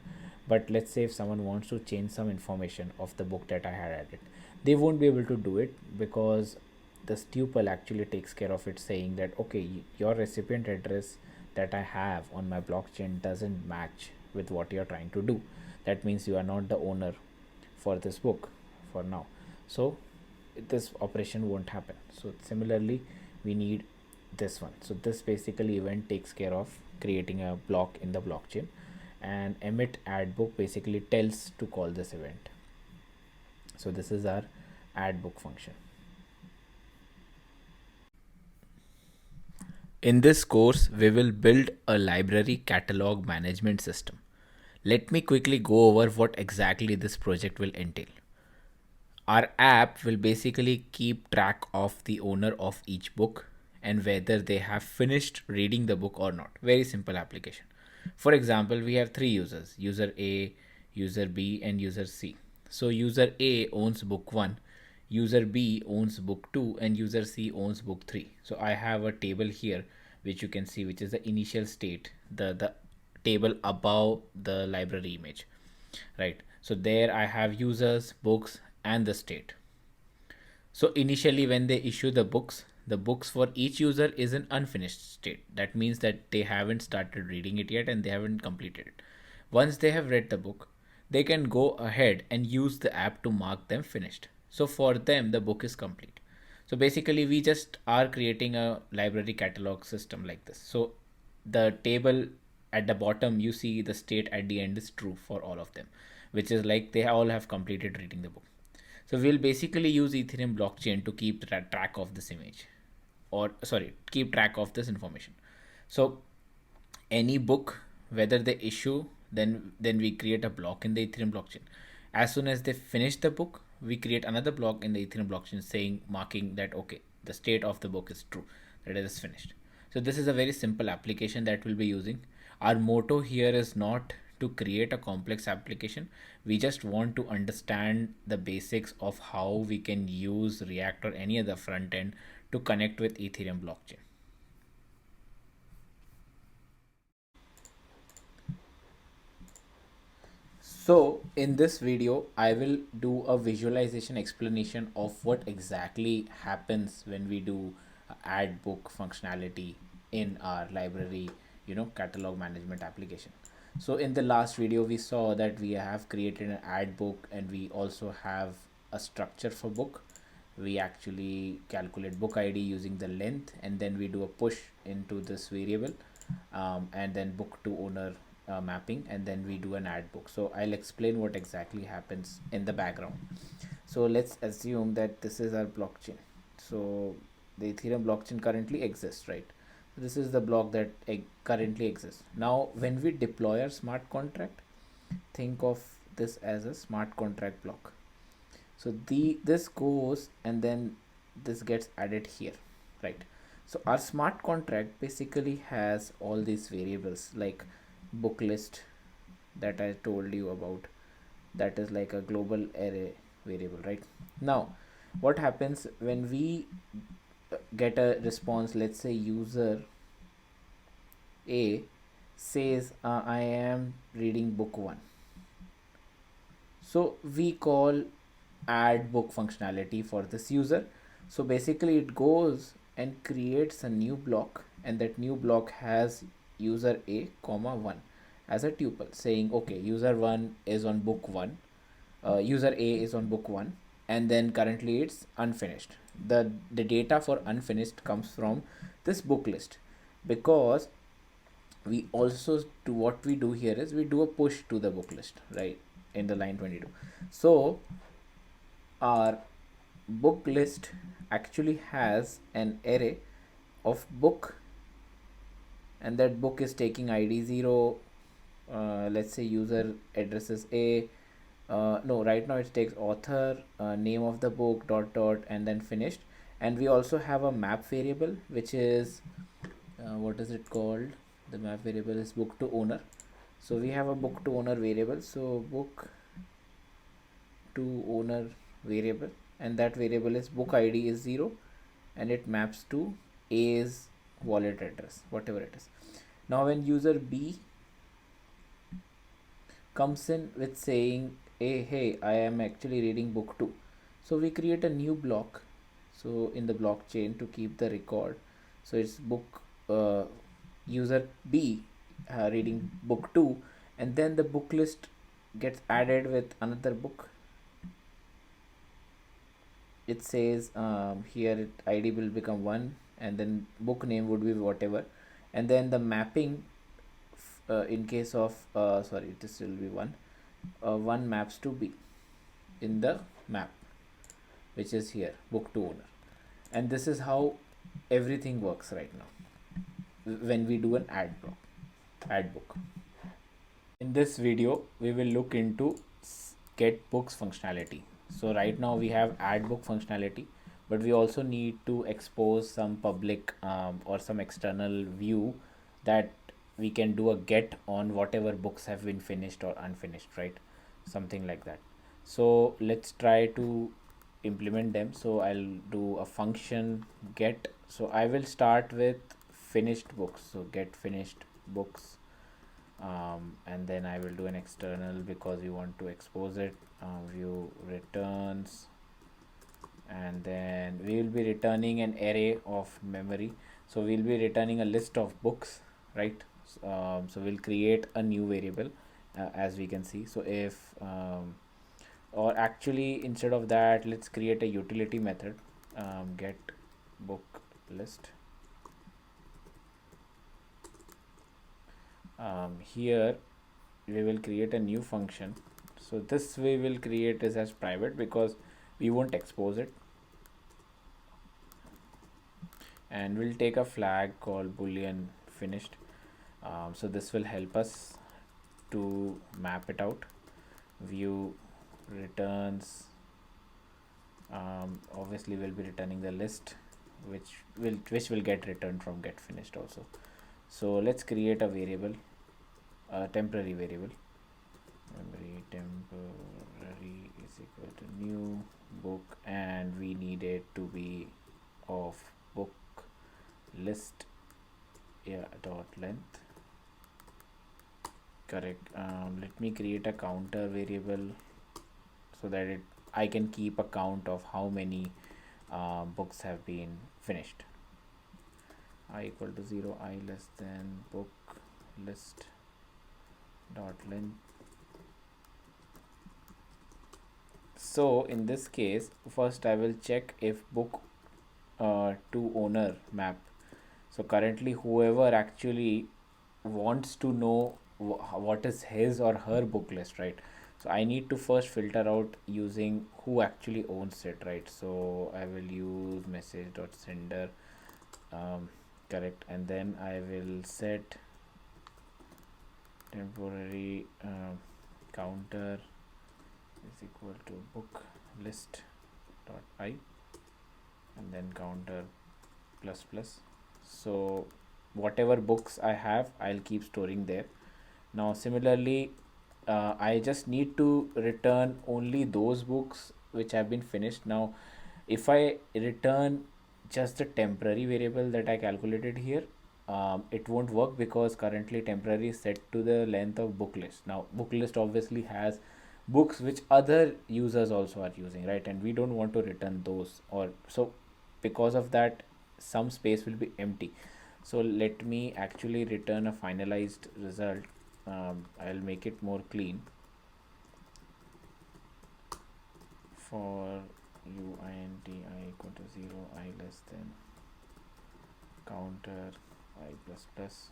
but let's say if someone wants to change some information of the book that I had added, they won't be able to do it, because the tuple actually takes care of it, saying that okay, your recipient address that I have on my blockchain doesn't match with what you're trying to do. That means you are not the owner for this book for now. So this operation won't happen. So similarly, we need this one. So this basically event takes care of creating a block in the blockchain, and emit add book basically tells to call this event. So this is our add book function. In this course, we will build a library catalog management system. Let me quickly go over what exactly this project will entail. Our app will basically keep track of the owner of each book and whether they have finished reading the book or not. Very simple application. For example, we have three users: user A, user B, and user C. So user A owns book 1, user B owns book 2, and user C owns book 3. So I have a table here which you can see, which is the initial state, the table above the library image, right? So there I have users, books, and the state. So initially when they issue the books for each user is in unfinished state. That means that they haven't started reading it yet and they haven't completed it. Once they have read the book, they can go ahead and use the app to mark them finished. So for them, the book is complete. So basically we just are creating a library catalog system like this. So the table at the bottom, you see the state at the end is true for all of them, which is like they all have completed reading the book. So we'll basically use Ethereum blockchain to keep track of this image, or sorry, keep track of this information. So any book, whether they issue, then we create a block in the Ethereum blockchain. As soon as they finish the book, we create another block in the Ethereum blockchain saying, marking that okay, the state of the book is true, that it is finished. So this is a very simple application that we'll be using. Our motto here is not to create a complex application. We just want to understand the basics of how we can use React or any other front end to connect with Ethereum blockchain. So in this video, I will do a visualization explanation of what exactly happens when we do add book functionality in our library, catalog management application. So in the last video, we saw that we have created an add book and we also have a structure for book. We actually calculate book ID using the length, and then we do a push into this variable, and then book to owner mapping, and then we do an add book. So I'll explain what exactly happens in the background. So let's assume that this is our blockchain. So the Ethereum blockchain currently exists, right? This is the block that currently exists. Now when we deploy our smart contract, think of this as a smart contract block. So this goes and then this gets added here, right? So our smart contract basically has all these variables like book list that I told you about. That is like a global array variable, right? Now what happens when we get a response? Let's say user A says I am reading book 1. So we call add book functionality for this user. So basically it goes and creates a new block, and that new block has user A comma 1 as a tuple, saying okay, user 1 is on book 1, user A is on book 1, and then currently it's unfinished. The data for unfinished comes from this book list, because we also do, what we do here is we do a push to the book list, right, in the line 22. So our book list actually has an array of book, and that book is taking id 0. Let's say user address is A. No, right now it takes author, name of the book, dot dot, and then finished. And we also have a map variable, which is what is it called? The map variable is book to owner. So we have a book to owner variable. So book to owner variable, and that variable is book id is 0, and it maps to A's wallet address, whatever it is. Now when user B comes in with saying hey, I am actually reading book 2, so we create a new block, so in the blockchain, to keep the record. So it's book user B reading book 2, and then the book list gets added with another book. It says here id will become 1, and then book name would be whatever, and then the mapping in case of sorry, it will be 1. 1 maps to B in the map, which is here book to owner. And this is how everything works right now when we do an add book. In this video we will look into get books functionality. So right now we have add book functionality, but we also need to expose some public or some external view that we can do a get on whatever books have been finished or unfinished, right? Something like that. So let's try to implement them. So I'll do a function get. So I will start with finished books. So get finished books, and then I will do an external because we want to expose it. View returns, and then we will be returning an array of memory. So we'll be returning a list of books, right? So we'll create a new variable, as we can see. So if or actually instead of that, let's create a utility method, get book list. Here we will create a new function. So this we will create is as private because we won't expose it, and we'll take a flag called boolean finished. So this will help us to map it out. View returns, obviously we'll be returning the list, which will get returned from get finished also. So let's create a variable, a temporary variable. Memory temporary is equal to new book, and we need it to be of book list, yeah, dot length. Correct. Let me create a counter variable so that I can keep a count of how many books have been finished. I equal to 0, I less than book list dot length. So in this case, first I will check if book to owner map. So currently whoever actually wants to know what is his or her book list, right? So I need to first filter out using who actually owns it, right? So I will use message.sender, correct. And then I will set temporary counter is equal to book list dot I, and then counter plus plus. So whatever books I have, I'll keep storing there. Now similarly, I just need to return only those books which have been finished. Now if I return just the temporary variable that I calculated here, it won't work because currently temporary is set to the length of book list. Now book list obviously has books which other users also are using, right? And we don't want to return those, or so because of that some space will be empty. So let me actually return a finalized result. I'll make it more clean. For uinti equal to 0, I less than counter I plus plus.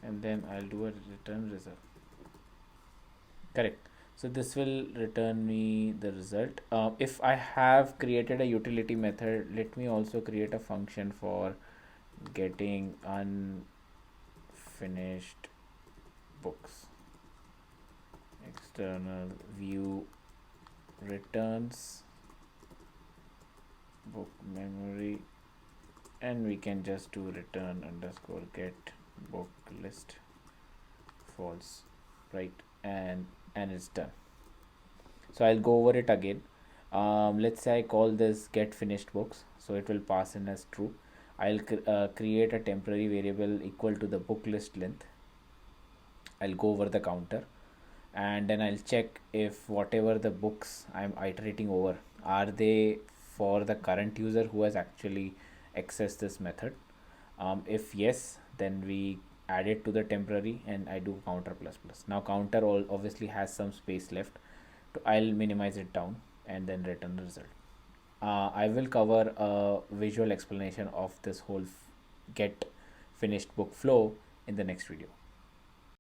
And then I'll do a return result. Correct. So this will return me the result. If I have created a utility method, let me also create a function for getting unfinished books. External view returns book memory, and we can just do return underscore get book list false, right? And it's done. So I'll go over it again. Let's say I call this get finished books, so it will pass in as true. I'll create a temporary variable equal to the book list length. I'll go over the counter, and then I'll check if whatever the books I'm iterating over, are they for the current user who has actually accessed this method. If yes, then we add it to the temporary and I do counter plus plus. Now counter obviously has some space left, so I'll minimize it down and then return the result. I will cover a visual explanation of this whole get finished book flow in the next video.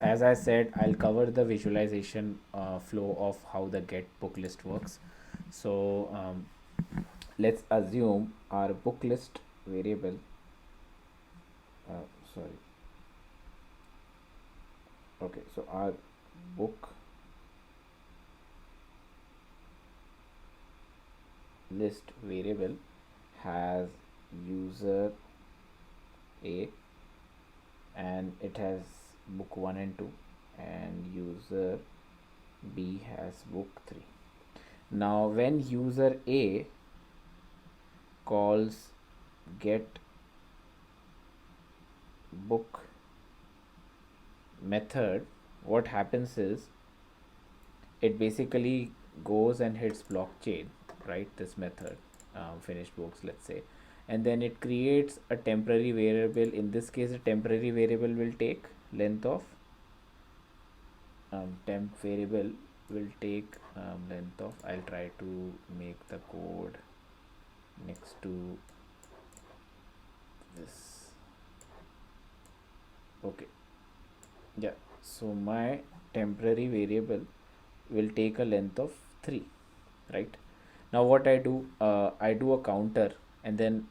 As I said, I'll cover the visualization flow of how the get book list works. So let's assume our book list variable, sorry, okay, so our book list variable has user A, and it has book 1 and 2, and user B has book 3. Now when user A calls get book method, what happens is it basically goes and hits blockchain, right? This method, finished books, let's say, and then it creates a temporary variable. In this case, a temporary variable will take length of temp variable will take length of, I'll try to make the code next to this. Okay, yeah, so my temporary variable will take a length of 3, right? Now what I do, I do a counter, and then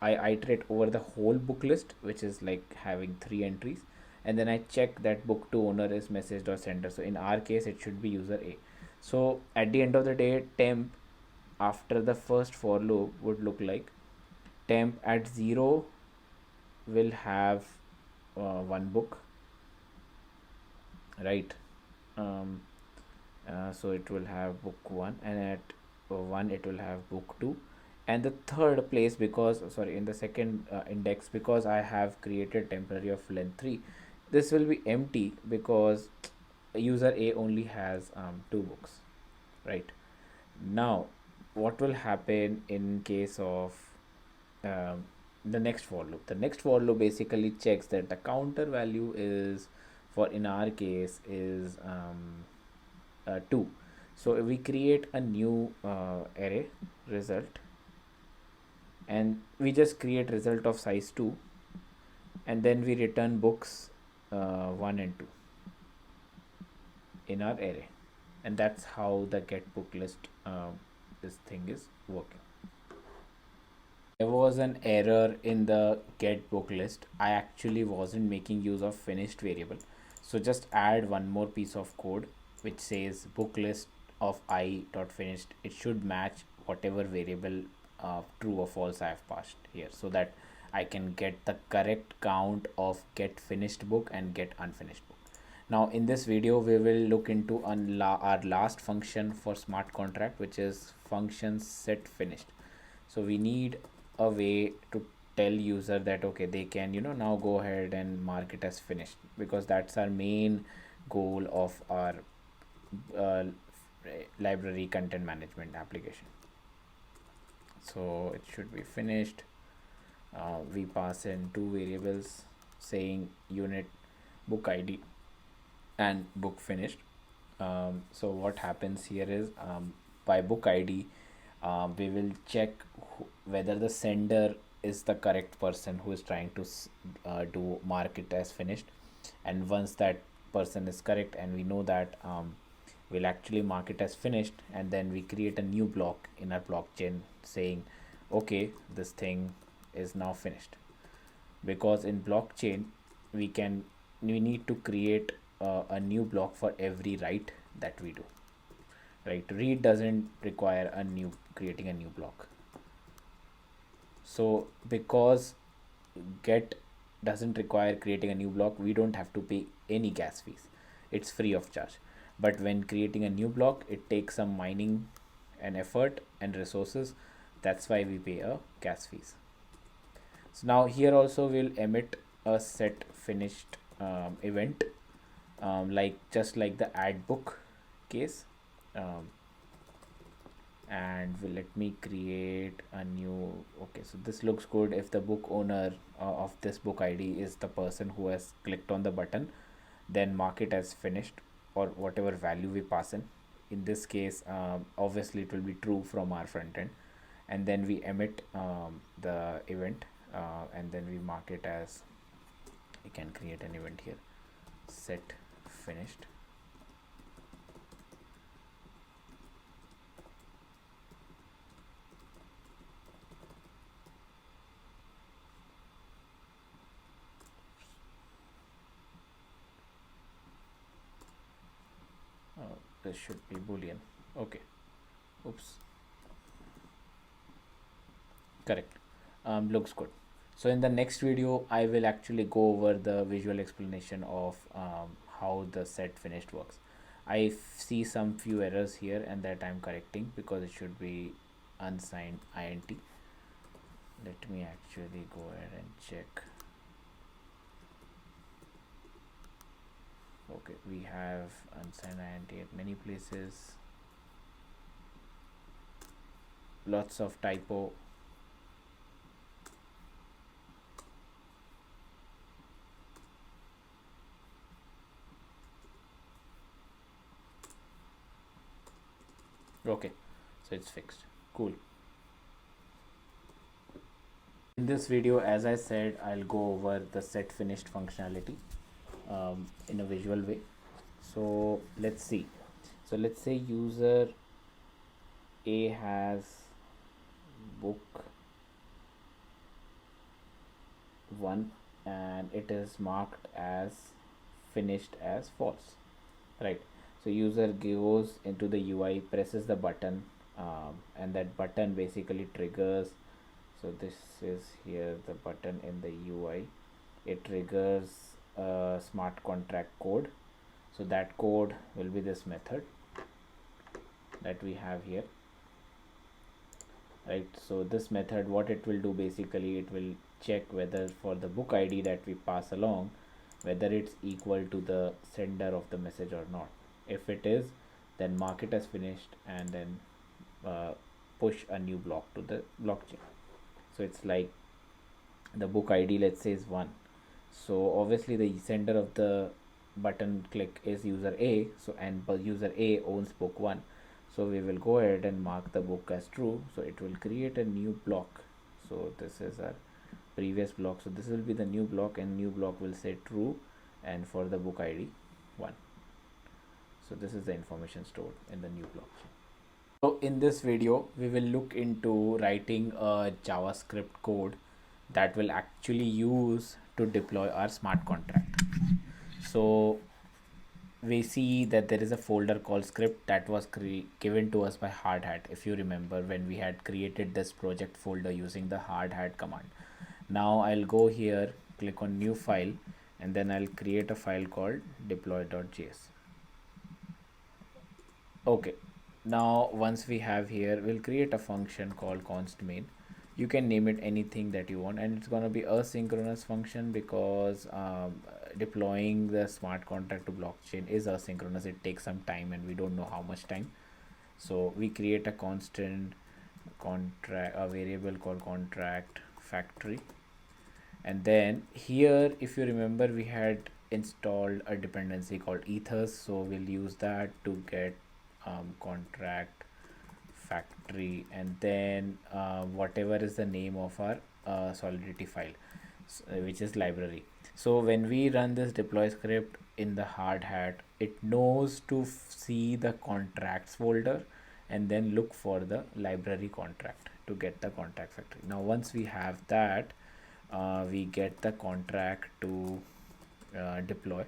I iterate over the whole book list, which is like having 3 entries, and then I check that book to owner is messaged or sender. So in our case, it should be user A. So at the end of the day, temp after the first for loop would look like temp at 0 will have one book, right? So it will have book 1, and at 1 it will have book 2, and the third place, because sorry, in the second index, because I have created temporary of length 3, this will be empty because user A only has 2 books, right? Now what will happen in case of the next for loop? The next for loop basically checks that the counter value is, for in our case, is 2. So we create a new array result, and we just create result of size 2, and then we return books 1 and 2 in our array. and that's how the get book list this thing is working. There was an error in the get book list. I actually wasn't making use of finished variable. So just add one more piece of code which says book list of I dot finished. It should match whatever variable true or false I have passed here, so that I can get the correct count of get finished book and get unfinished book. Now in this video we will look into our last function for smart contract, which is function set finished. So we need a way to tell user that okay, they can now go ahead and mark it as finished, because that's our main goal of our uh, library content management application. So it should be finished. We pass in two variables saying unit book id and book finished. So what happens here is, by book id, we will check whether the sender is the correct person who is trying to do mark it as finished. And once that person is correct and we know that, we'll actually mark it as finished, and then we create a new block in our blockchain saying okay, this thing is now finished. Because in blockchain we need to create a new block for every write that we do, right? Read doesn't require creating a new block. So because get doesn't require creating a new block, we don't have to pay any gas fees. It's free of charge. But when creating a new block, it takes some mining and effort and resources. That's why we pay a gas fees. So now here also we'll emit a set finished event, like just like the add book case. And let me create a new. Okay, so this looks good. If the book owner of this book id is the person who has clicked on the button, then mark it as finished, or whatever value we pass in this case. Obviously it will be true from our front end, and then we emit the event, and then we mark it as, we can create an event here, set finished. This should be boolean. Okay, oops, correct. Looks good. So in the next video I will actually go over the visual explanation of how the set finished works. I see some few errors here, and that I'm correcting because it should be unsigned int. Let me actually go ahead and check. Okay, we have unsigned int at many places, lots of typo. Okay, so it's fixed. Cool. In this video, as I said, I'll go over the set finished functionality in a visual way. So let's see. So let's say user A has book 1 and it is marked as finished as false, right? So user goes into the UI, presses the button, and that button basically triggers. So this is here the button in the UI. It triggers a smart contract code. So that code will be this method that we have here, right? So this method, what it will do basically, it will check whether for the book ID that we pass along, whether it's equal to the sender of the message or not. If it is, then mark it as finished, and then push a new block to the blockchain. So it's like the book ID, let's say, is 1. So obviously the sender of the button click is user A, so and user A owns book 1. So we will go ahead and mark the book as true. So it will create a new block. So this is our previous block. So this will be the new block, and new block will say true, and for the book ID 1. So this is the information stored in the new blockchain. So in this video, we will look into writing a JavaScript code that will actually use to deploy our smart contract. So we see that there is a folder called script that was given to us by Hardhat. If you remember when we had created this project folder using the Hardhat command. Now I'll go here, click on new file, and then I'll create a file called deploy.js. Okay, now once we have here, we'll create a function called const main. You can name it anything that you want, and it's going to be a synchronous function because deploying the smart contract to blockchain is asynchronous. It takes some time and we don't know how much time. So we create a constant contract, a variable called contract factory, and then here, if you remember, we had installed a dependency called ethers, so we'll use that to get contract factory, and then whatever is the name of our Solidity file, which is library. So when we run this deploy script in the Hardhat, it knows to see the contracts folder and then look for the library contract to get the contract factory. Now once we have that, we get the contract to deploy.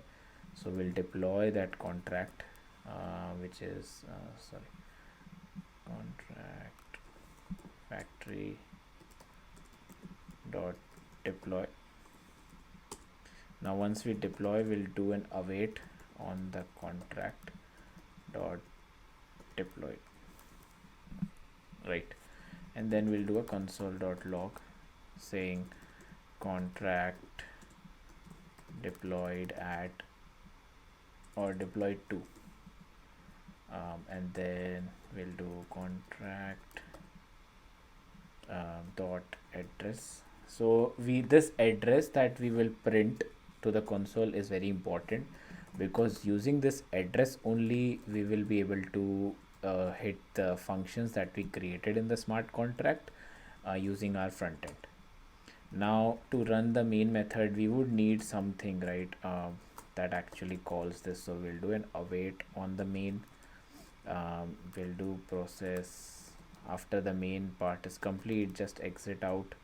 So we'll deploy that contract, which is sorry, contract factory dot deploy. Now once we deploy, we'll do an await on the contract dot deploy, right? And then we'll do a console.log saying contract deployed at or deployed to, and then we'll do contract dot address. So this address that we will print to the console is very important, because using this address only we will be able to hit the functions that we created in the smart contract using our front end. Now to run the main method, we would need something, right, that actually calls this. So we'll do an await on the main. We'll do process after the main part is complete, just exit out,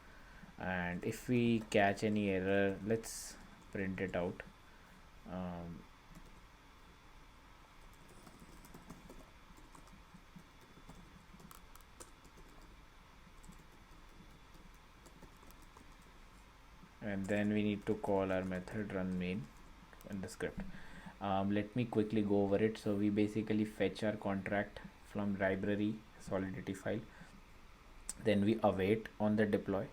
and if we catch any error, let's print it out. And then we need to call our method run main in the script. Let me quickly go over it. So we basically fetch our contract from library Solidity file, then we await on the deploy,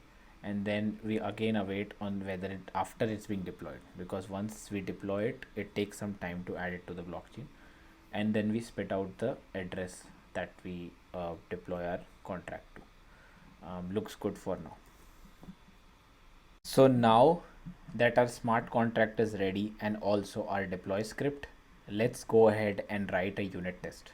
and then we again await on whether it after it's being deployed, because once we deploy it, it takes some time to add it to the blockchain, and then we spit out the address that we deploy our contract to. Looks good for now. So now that our smart contract is ready and also our deploy script, let's go ahead and write a unit test.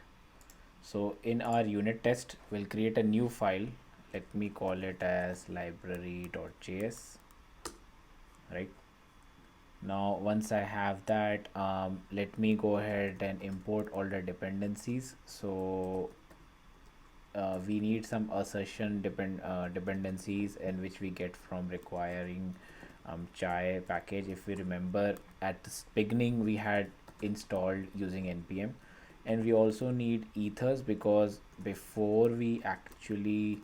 So in our unit test, we'll create a new file. Let me call it as library.js, right? Now once I have that, let me go ahead and import all the dependencies. So we need some assertion dependencies, in which we get from requiring chai package. If we remember, at the beginning we had installed using npm, and we also need ethers, because before we actually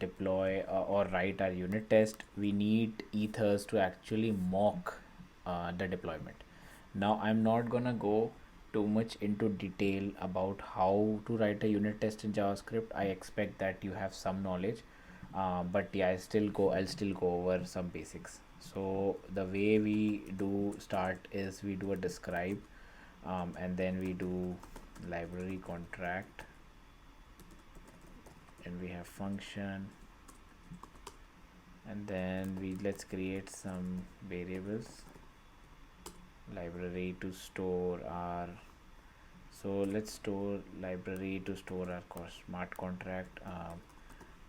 deploy or write our unit test, we need ethers to actually mock the deployment. Now I'm not gonna go too much into detail about how to write a unit test in JavaScript. I expect that you have some knowledge, but yeah, I'll still go over some basics. So the way we do start is we do a describe, and then we do library contract, and we have function, and then let's create some variables, library to store our, so let's store library to store our smart contract,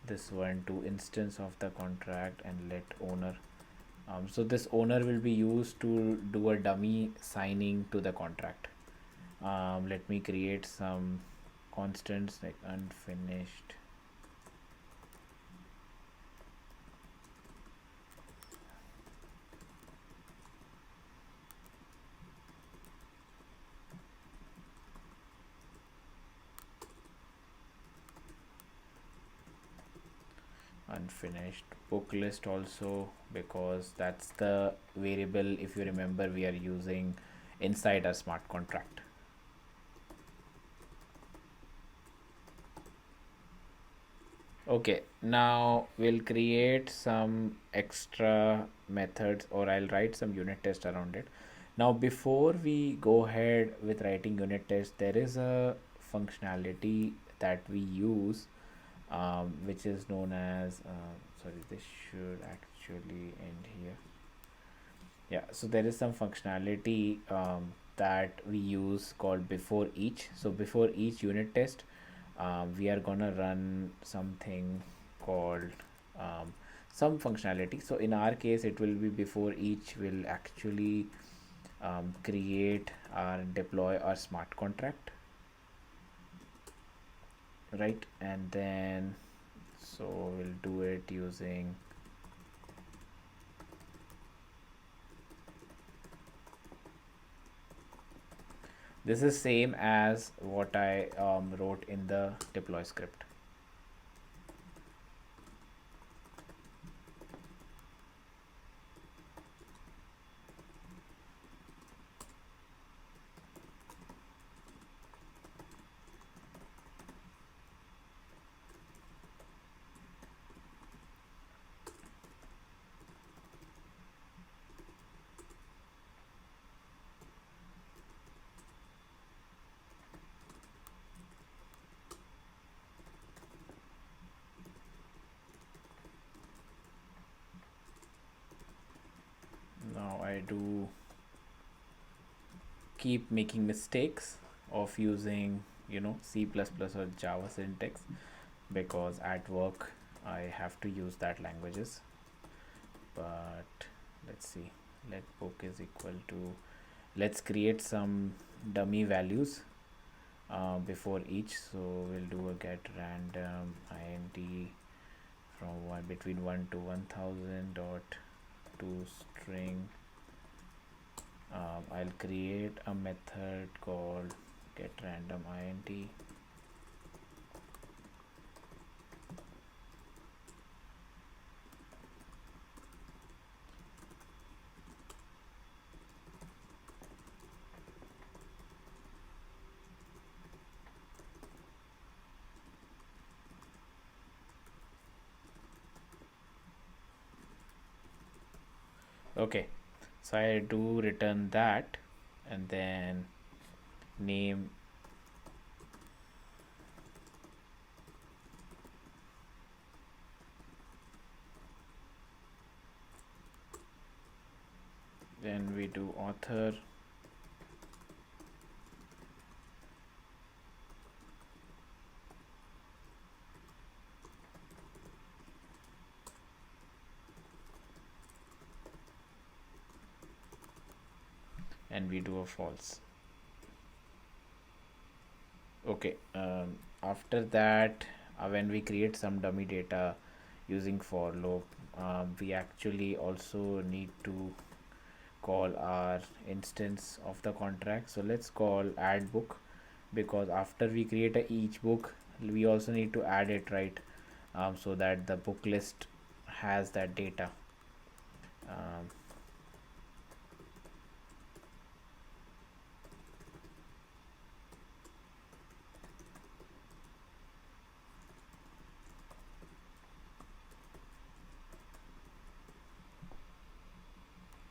this one to instance of the contract, and let owner, so this owner will be used to do a dummy signing to the contract. Let me create some constants like unfinished. Unfinished book list also, because that's the variable, if you remember, we are using inside our smart contract. Okay, now we'll create some extra methods, or I'll write some unit test around it. Now, before we go ahead with writing unit test, there is a functionality that we use, which is known as, sorry, this should actually end here. Yeah, so there is some functionality that we use called before each. So before each unit test, we are gonna run something called some functionality. So in our case, it will be before each will actually create or deploy our smart contract, right? And then so we'll do it using this is same as what I wrote in the deploy script. Now I do keep making mistakes of using C++ or Java syntax, because at work I have to use that languages. But let's see, let book is equal to, let's create some dummy values before each. So we'll do a get random int from one between 1 to 1000 dot to string. I'll create a method called get random int. Okay, so I do return that, and then name then we do author, and we do a false. Okay, after that, when we create some dummy data using for loop, we actually also need to call our instance of the contract. So let's call add book, because after we create a each book, we also need to add it, right? So that the book list has that data. um,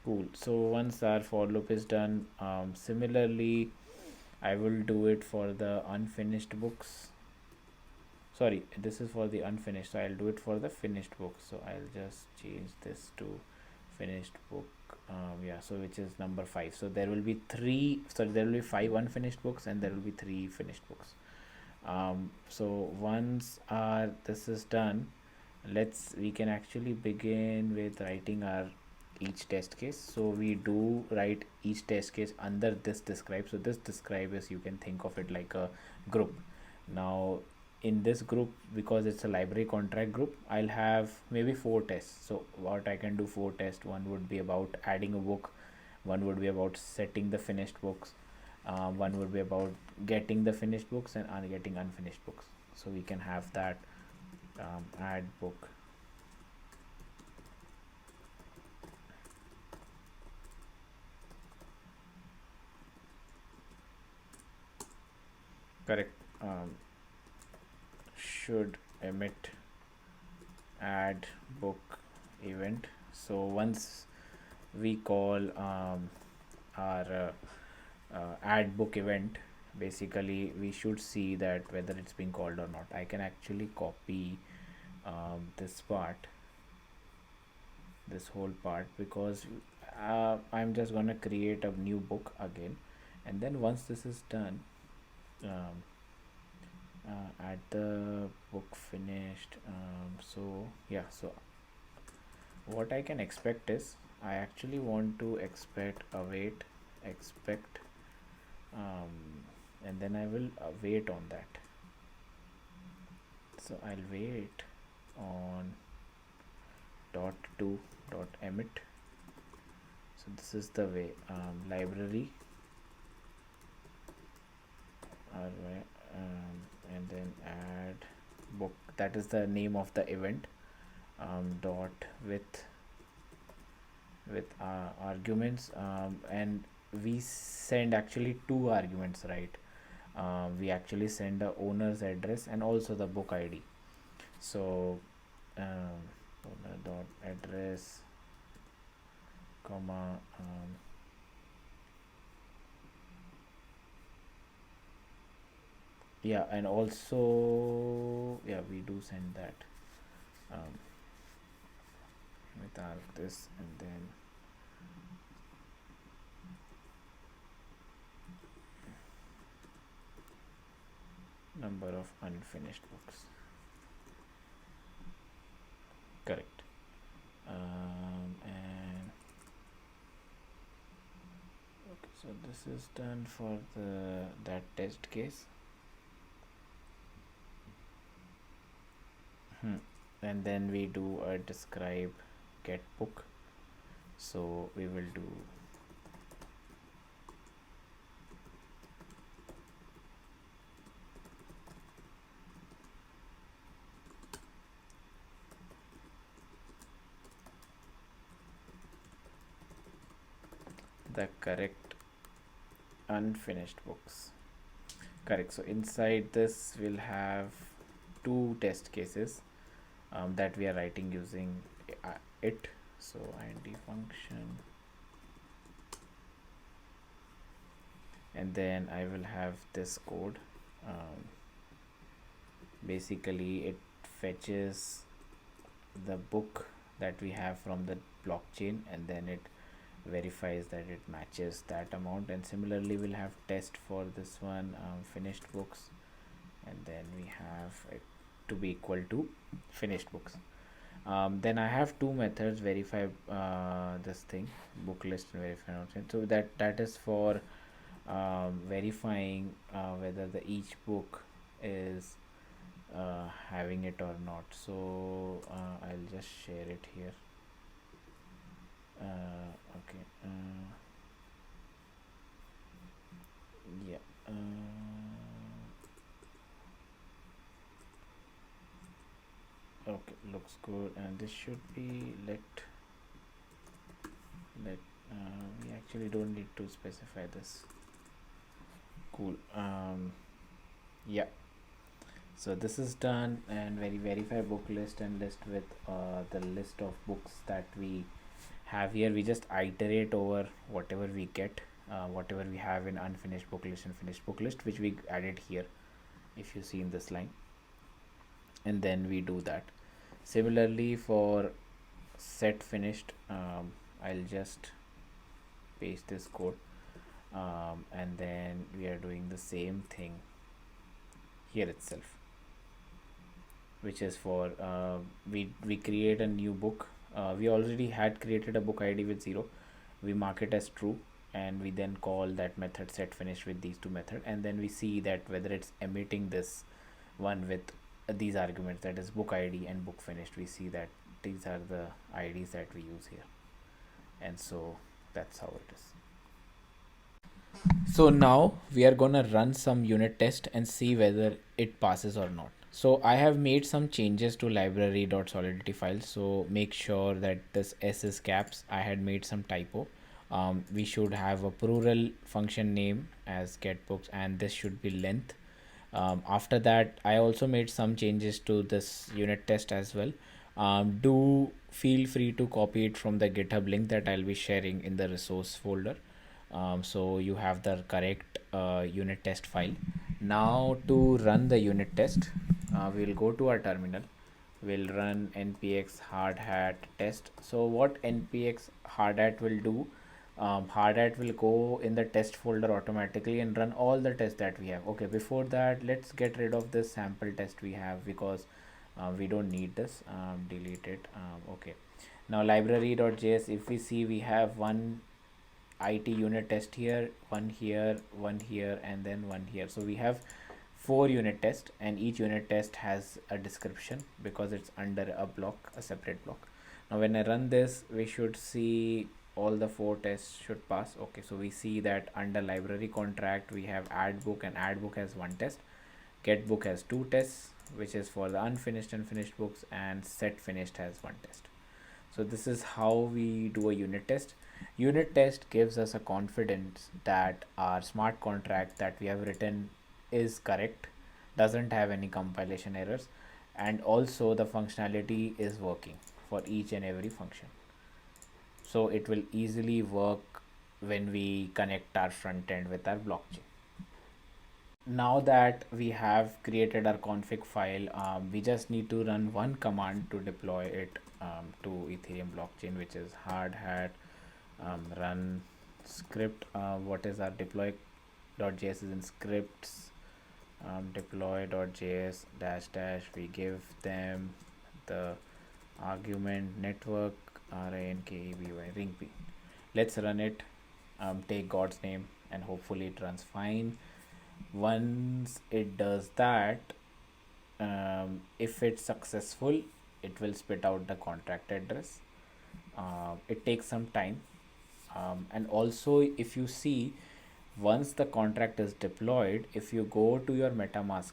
cool. So once our for loop is done, similarly I will do it for the unfinished books. Sorry, this is for the unfinished, so I'll do it for the finished book. So I'll just change this to finished book. Yeah, so which is number 5. So there will be three, sorry, there will be 5 unfinished books and there will be 3 finished books. So once this is done, we can actually begin with writing our each test case. So we do write each test case under this describe. So this describe is, you can think of it like a group. Now in this group, because it's a library contract group, I'll have maybe 4 tests. So what I can do, 4 tests: one would be about adding a book, one would be about setting the finished books, one would be about getting the finished books and getting unfinished books. So we can have that add book. Correct. Should emit add book event. So once we call our add book event, basically we should see that whether it's being called or not. I can actually copy this part, this whole part, because I'm just gonna create a new book again, and then once this is done, um, add the book finished. So yeah, so what I can expect is, I actually want to expect await expect, and then I will wait on that. So I'll wait on dot to dot emit. So this is the way, library and then add book, that is the name of the event, dot with arguments, and we send actually 2 arguments, right? We actually send the owner's address and also the book ID. So owner dot address comma yeah, and also yeah, we do send that with our this, and then number of unfinished books. Correct. And okay, so this is done for that test case. And then we do a describe get book. So we will do the correct unfinished books. Correct. So inside this we'll have 2 test cases that we are writing using it. So id function, and then I will have this code. Basically it fetches the book that we have from the blockchain, and then it verifies that it matches that amount. And similarly we'll have test for this one, finished books, and then we have it to be equal to finished books. Then I have 2 methods: verify this thing, book list, and verify not. So that is for verifying whether the each book is having it or not. So I'll just share it here. Okay. Yeah. Okay, looks good, and this should be let we actually don't need to specify this. Cool. Yeah, so this is done, and verify book list and list with the list of books that we have here. We just iterate over whatever we get, whatever we have in unfinished book list and finished book list, which we added here, if you see in this line, and then we do that. Similarly for set finished, I'll just paste this code, and then we are doing the same thing here itself, which is for we create a new book we already had created a book ID with 0. We mark it as true, and we then call that method set finish with these two methods, and then we see that whether it's emitting this one with these arguments, that is book ID and book finished. We see that these are the IDs that we use here, and so that's how it is. So now we are gonna run some unit test and see whether it passes or not. So I have made some changes to library.solidity file. So make sure that this S is caps. I had made some typo. We should have a plural function name as getbooks, and this should be length. After that, I also made some changes to this unit test as well. Do feel free to copy it from the GitHub link that I'll be sharing in the resource folder. So you have the correct unit test file. Now to run the unit test, we'll go to our terminal. We'll run npx hardhat test. So what npx hardhat will do, hardhat will go in the test folder automatically and run all the tests that we have. Okay, before that, let's get rid of this sample test we have, because we don't need this. Delete it. Okay, now library.js, if we see, we have one IT unit test here, one here, one here, and then one here. So we have 4 unit tests, and each unit test has a description because it's under a block, a separate block. Now when I run this, we should see all the 4 tests should pass. Okay, so we see that under library contract we have add book, and add book has 1 test, get book has 2 tests, which is for the unfinished and finished books, and set finished has 1 test. So this is how we do a unit test. Unit test gives us a confidence that our smart contract that we have written is correct, doesn't have any compilation errors, and also the functionality is working for each and every function. So it will easily work when we connect our front end with our blockchain. Now that we have created our config file, we just need to run one command to deploy it to Ethereum blockchain, which is hardhat run script. What is our deploy.js is in scripts, deploy.js dash we give them the argument network rankeby. Let's run it, take God's name, and hopefully it runs fine. Once it does that, if it's successful, it will spit out the contract address. It takes some time, and also if you see, once the contract is deployed, if you go to your MetaMask,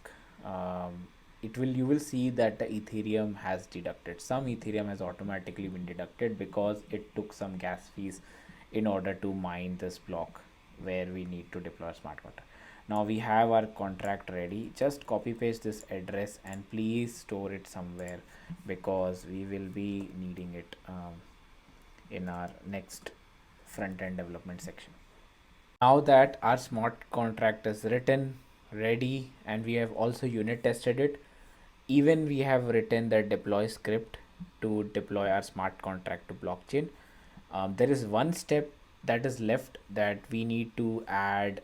you will see that the Ethereum has deducted. Some Ethereum has automatically been deducted because it took some gas fees in order to mine this block where we need to deploy smart contract. Now we have our contract ready. Just copy paste this address and please store it somewhere, because we will be needing it in our next front-end development section. Now that our smart contract is written, ready, and we have also unit tested it, even we have written the deploy script to deploy our smart contract to blockchain, there is one step that is left, that we need to add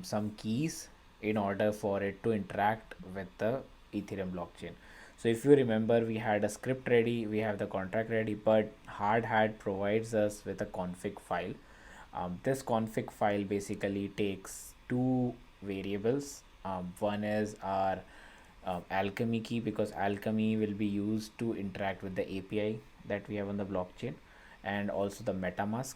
some keys in order for it to interact with the Ethereum blockchain. So if you remember, we had a script ready, we have the contract ready, but Hardhat provides us with a config file. This config file basically takes 2 variables. One is our Alchemy key, because Alchemy will be used to interact with the API that we have on the blockchain, and also the MetaMask.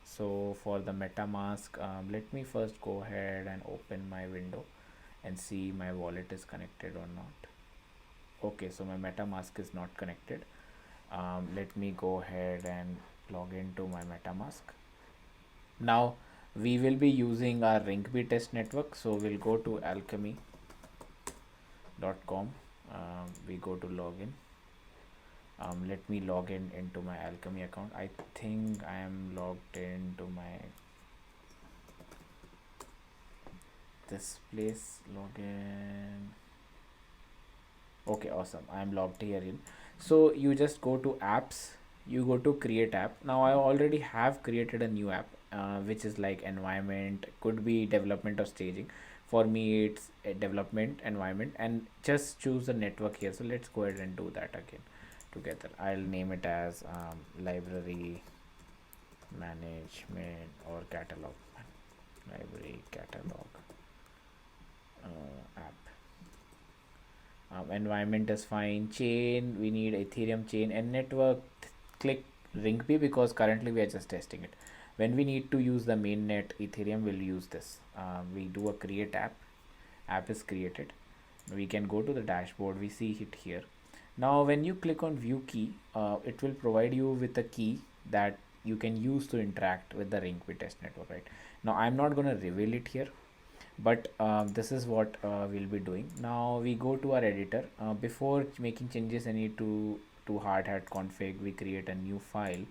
So for the MetaMask, let me first go ahead and open my window and see my wallet is connected or not. Okay, so my MetaMask is not connected. Let me go ahead and log into my MetaMask. Now we will be using our Rinkeby test network, so we'll go to alchemy.com. We go to login. Let me log into my Alchemy account. I think I am logged into my this place. Login. Okay, awesome. I am logged here in. So you just go to apps, you go to create app. Now I already have created a new app, which is like environment, could be development or staging. For me it's a development environment, and just choose the network here. So let's go ahead and do that again. together. I'll name it as library management or catalog, library catalog app. Environment is fine. Chain, we need Ethereum chain, and network, click ring B because currently we are just testing it. When we need to use the mainnet Ethereum, we'll use this. We do a create app is created. We can go to the dashboard, we see it here. Now when you click on view key, it will provide you with a key that you can use to interact with the ring B test network, right? Now I'm not going to reveal it here, but this is what we'll be doing. Now we go to our editor. Before making changes, I need to Hardhat config, we create a new file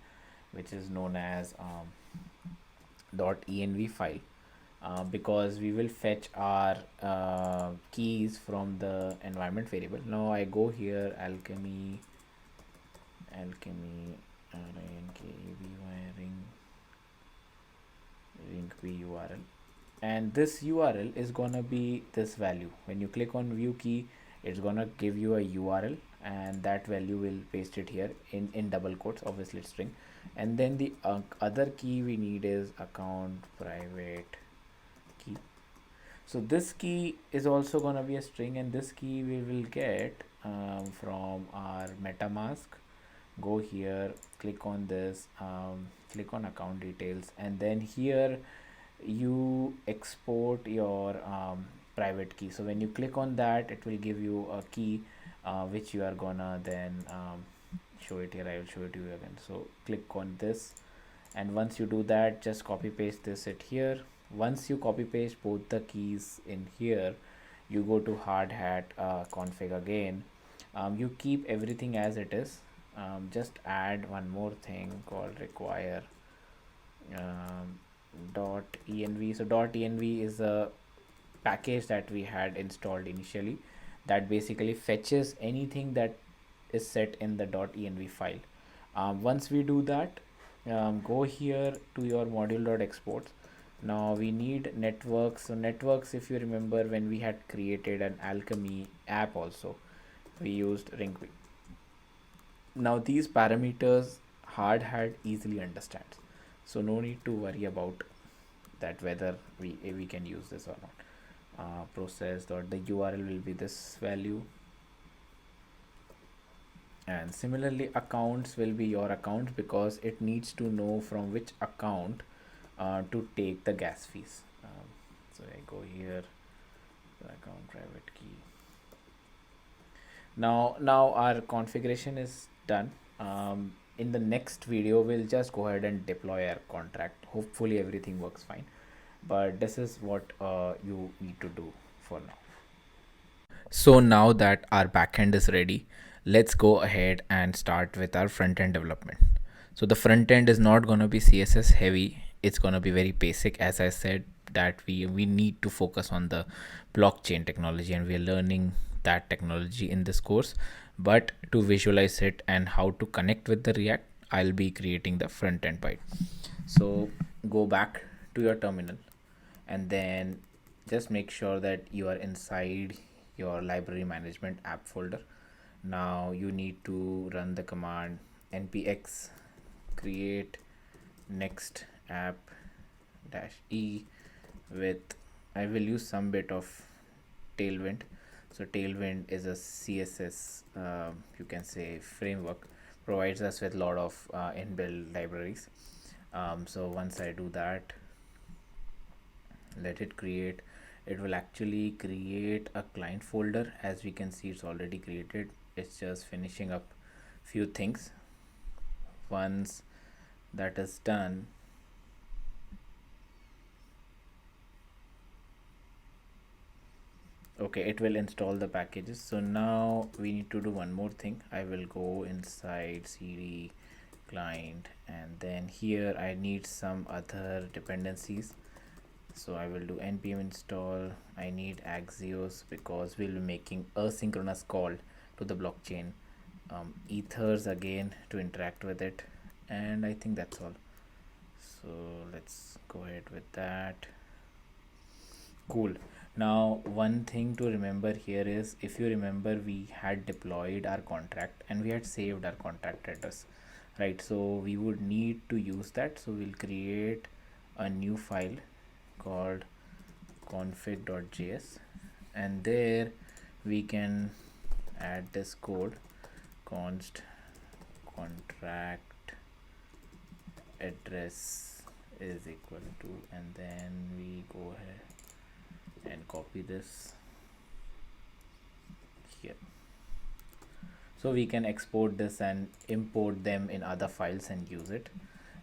which is known as .env file, because we will fetch our keys from the environment variable. Now I go here, alchemy ring b url, and this URL is gonna be this value. When you click on view key, it's gonna give you a URL, and that value will paste it here in double quotes, obviously it's string. And then the other key we need is account private key. So this key is also gonna be a string, and this key we will get from our MetaMask. Go here, click on this, click on account details, and then here you export your private key. So when you click on that, it will give you a key which you are gonna then show it here. I will show it to you again. So click on this, and once you do that, just copy paste this it here. Once you copy paste both the keys in here, you go to Hardhat config again. You keep everything as it is. Just add one more thing called require .env. So .env is a package that we had installed initially that basically fetches anything that is set in the .env file. Once we do that, go here to your module.exports. Now we need networks. So networks, if you remember, when we had created an Alchemy app also, we used ring B. Now these parameters Hardhat easily understands, so no need to worry about that whether we can use this or not. Process dot the URL will be this value, and similarly accounts will be your account because it needs to know from which account to take the gas fees. So I go here, the account private key. Now our configuration is done. In the next video we'll just go ahead and deploy our contract. Hopefully everything works fine, but this is what you need to do for now. So now that our backend is ready, let's go ahead and start with our front-end development. So the front end is not going to be CSS heavy. It's going to be very basic. As I said, that we need to focus on the blockchain technology, and we are learning that technology in this course. But to visualize it and how to connect with the React, I'll be creating the front end byte. So go back to your terminal, and then just make sure that you are inside your library management app folder. Now you need to run the command npx create next app -e with, I will use some bit of Tailwind. So Tailwind is a CSS, you can say, framework, provides us with a lot of inbuilt libraries. So once I do that, let it create. It will actually create a client folder. As we can see, it's already created. It's just finishing up few things. Once that is done, okay, it will install the packages. So now we need to do one more thing. I will go inside cd client, and then here I need some other dependencies. So I will do npm install. I need Axios because we'll be making asynchronous call to the blockchain. Ethers again to interact with it, and I think that's all. So let's go ahead with that. Cool. Now, one thing to remember here is, if you remember, we had deployed our contract and we had saved our contract address, right? So we would need to use that. So we'll create a new file called config.js, and there we can add this code: const contract address is equal to, and then we go ahead and copy this here, so we can export this and import them in other files and use it.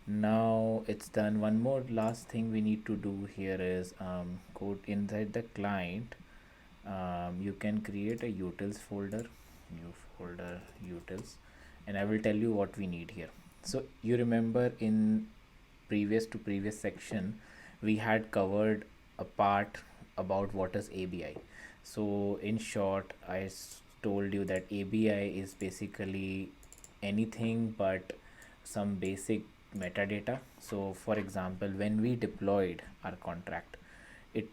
Now it's done. One more last thing we need to do here is code inside the client. You can create a utils folder, new folder utils, and I will tell you what we need here. So you remember in previous section we had covered a part about what is ABI. So in short, I told you that ABI is basically anything but some basic metadata. So for example, when we deployed our contract, it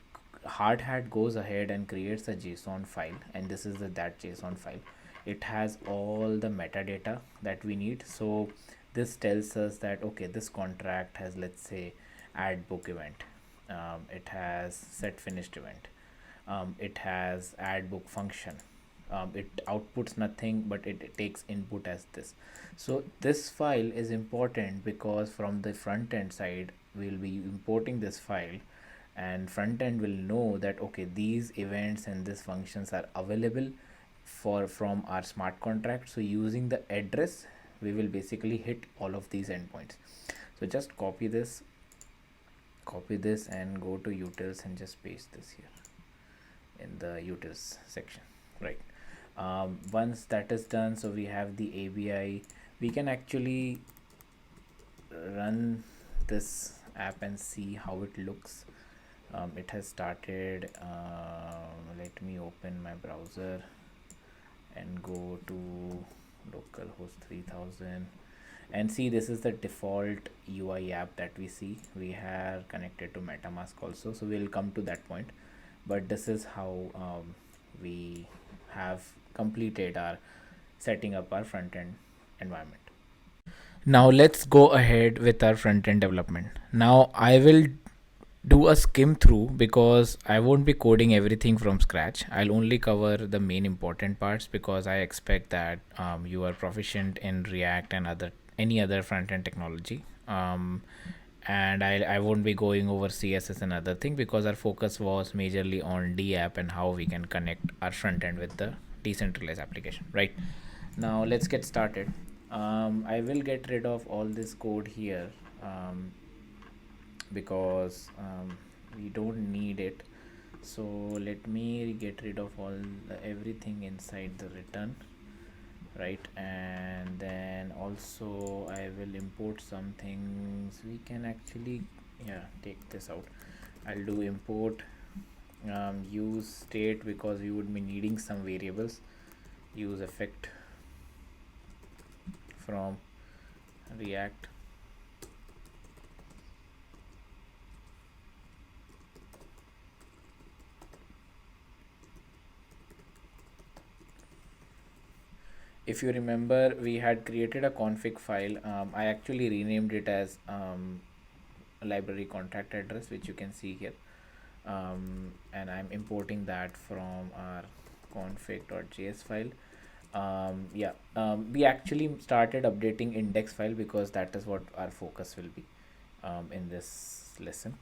Hardhat goes ahead and creates a JSON file, and this is that JSON file. It has all the metadata that we need. So this tells us that, okay, this contract has, let's say, add book event, it has set finished event, it has add book function, it outputs nothing, but it takes input as this. So this file is important because from the front end side we'll be importing this file, and front end will know that, okay, these events and these functions are available from our smart contract. So using the address, we will basically hit all of these endpoints. So just copy this and go to utils and just paste this here in the utils section, right? Once that is done, so we have the ABI, we can actually run this app and see how it looks. It has started. Let me open my browser and go to localhost 3000 and see, this is the default UI app that we see. We have connected to MetaMask also, so we'll come to that point, but this is how we have completed our setting up our front end environment. Now let's go ahead with our front end development. Now I will do a skim through because I won't be coding everything from scratch. I'll only cover the main important parts because I expect that you are proficient in React and any other front end technology. And I won't be going over CSS and other thing because our focus was majorly on Dapp and how we can connect our front end with the decentralized application. Right now, let's get started. I will get rid of all this code here. Because we don't need it. So let me get rid of everything inside the return, right? And then also I will import some things. We can actually take this out. I'll do import use state because we would be needing some variables. Use effect from React. If you remember, we had created a config file. I actually renamed it as library contract address, which you can see here, and I'm importing that from our config.js file. We actually started updating index file because that is what our focus will be in this lesson.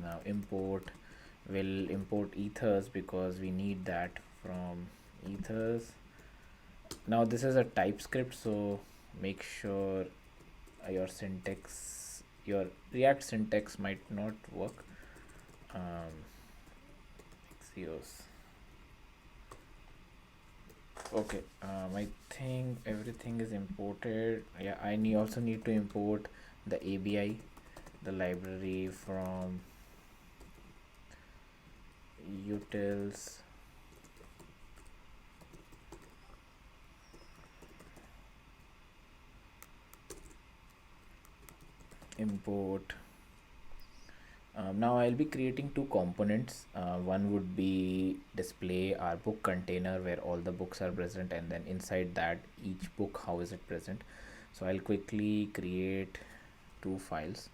Now will import ethers because we need that from ethers. Now this is a TypeScript, so make sure your React syntax might not work. Axios. Okay, I think everything is imported. Yeah, I also need to import the ABI, the library from utils. Import Now I'll be creating two components. One would be display our book container where all the books are present, and then inside that each book, how is it present. So I'll quickly create two files.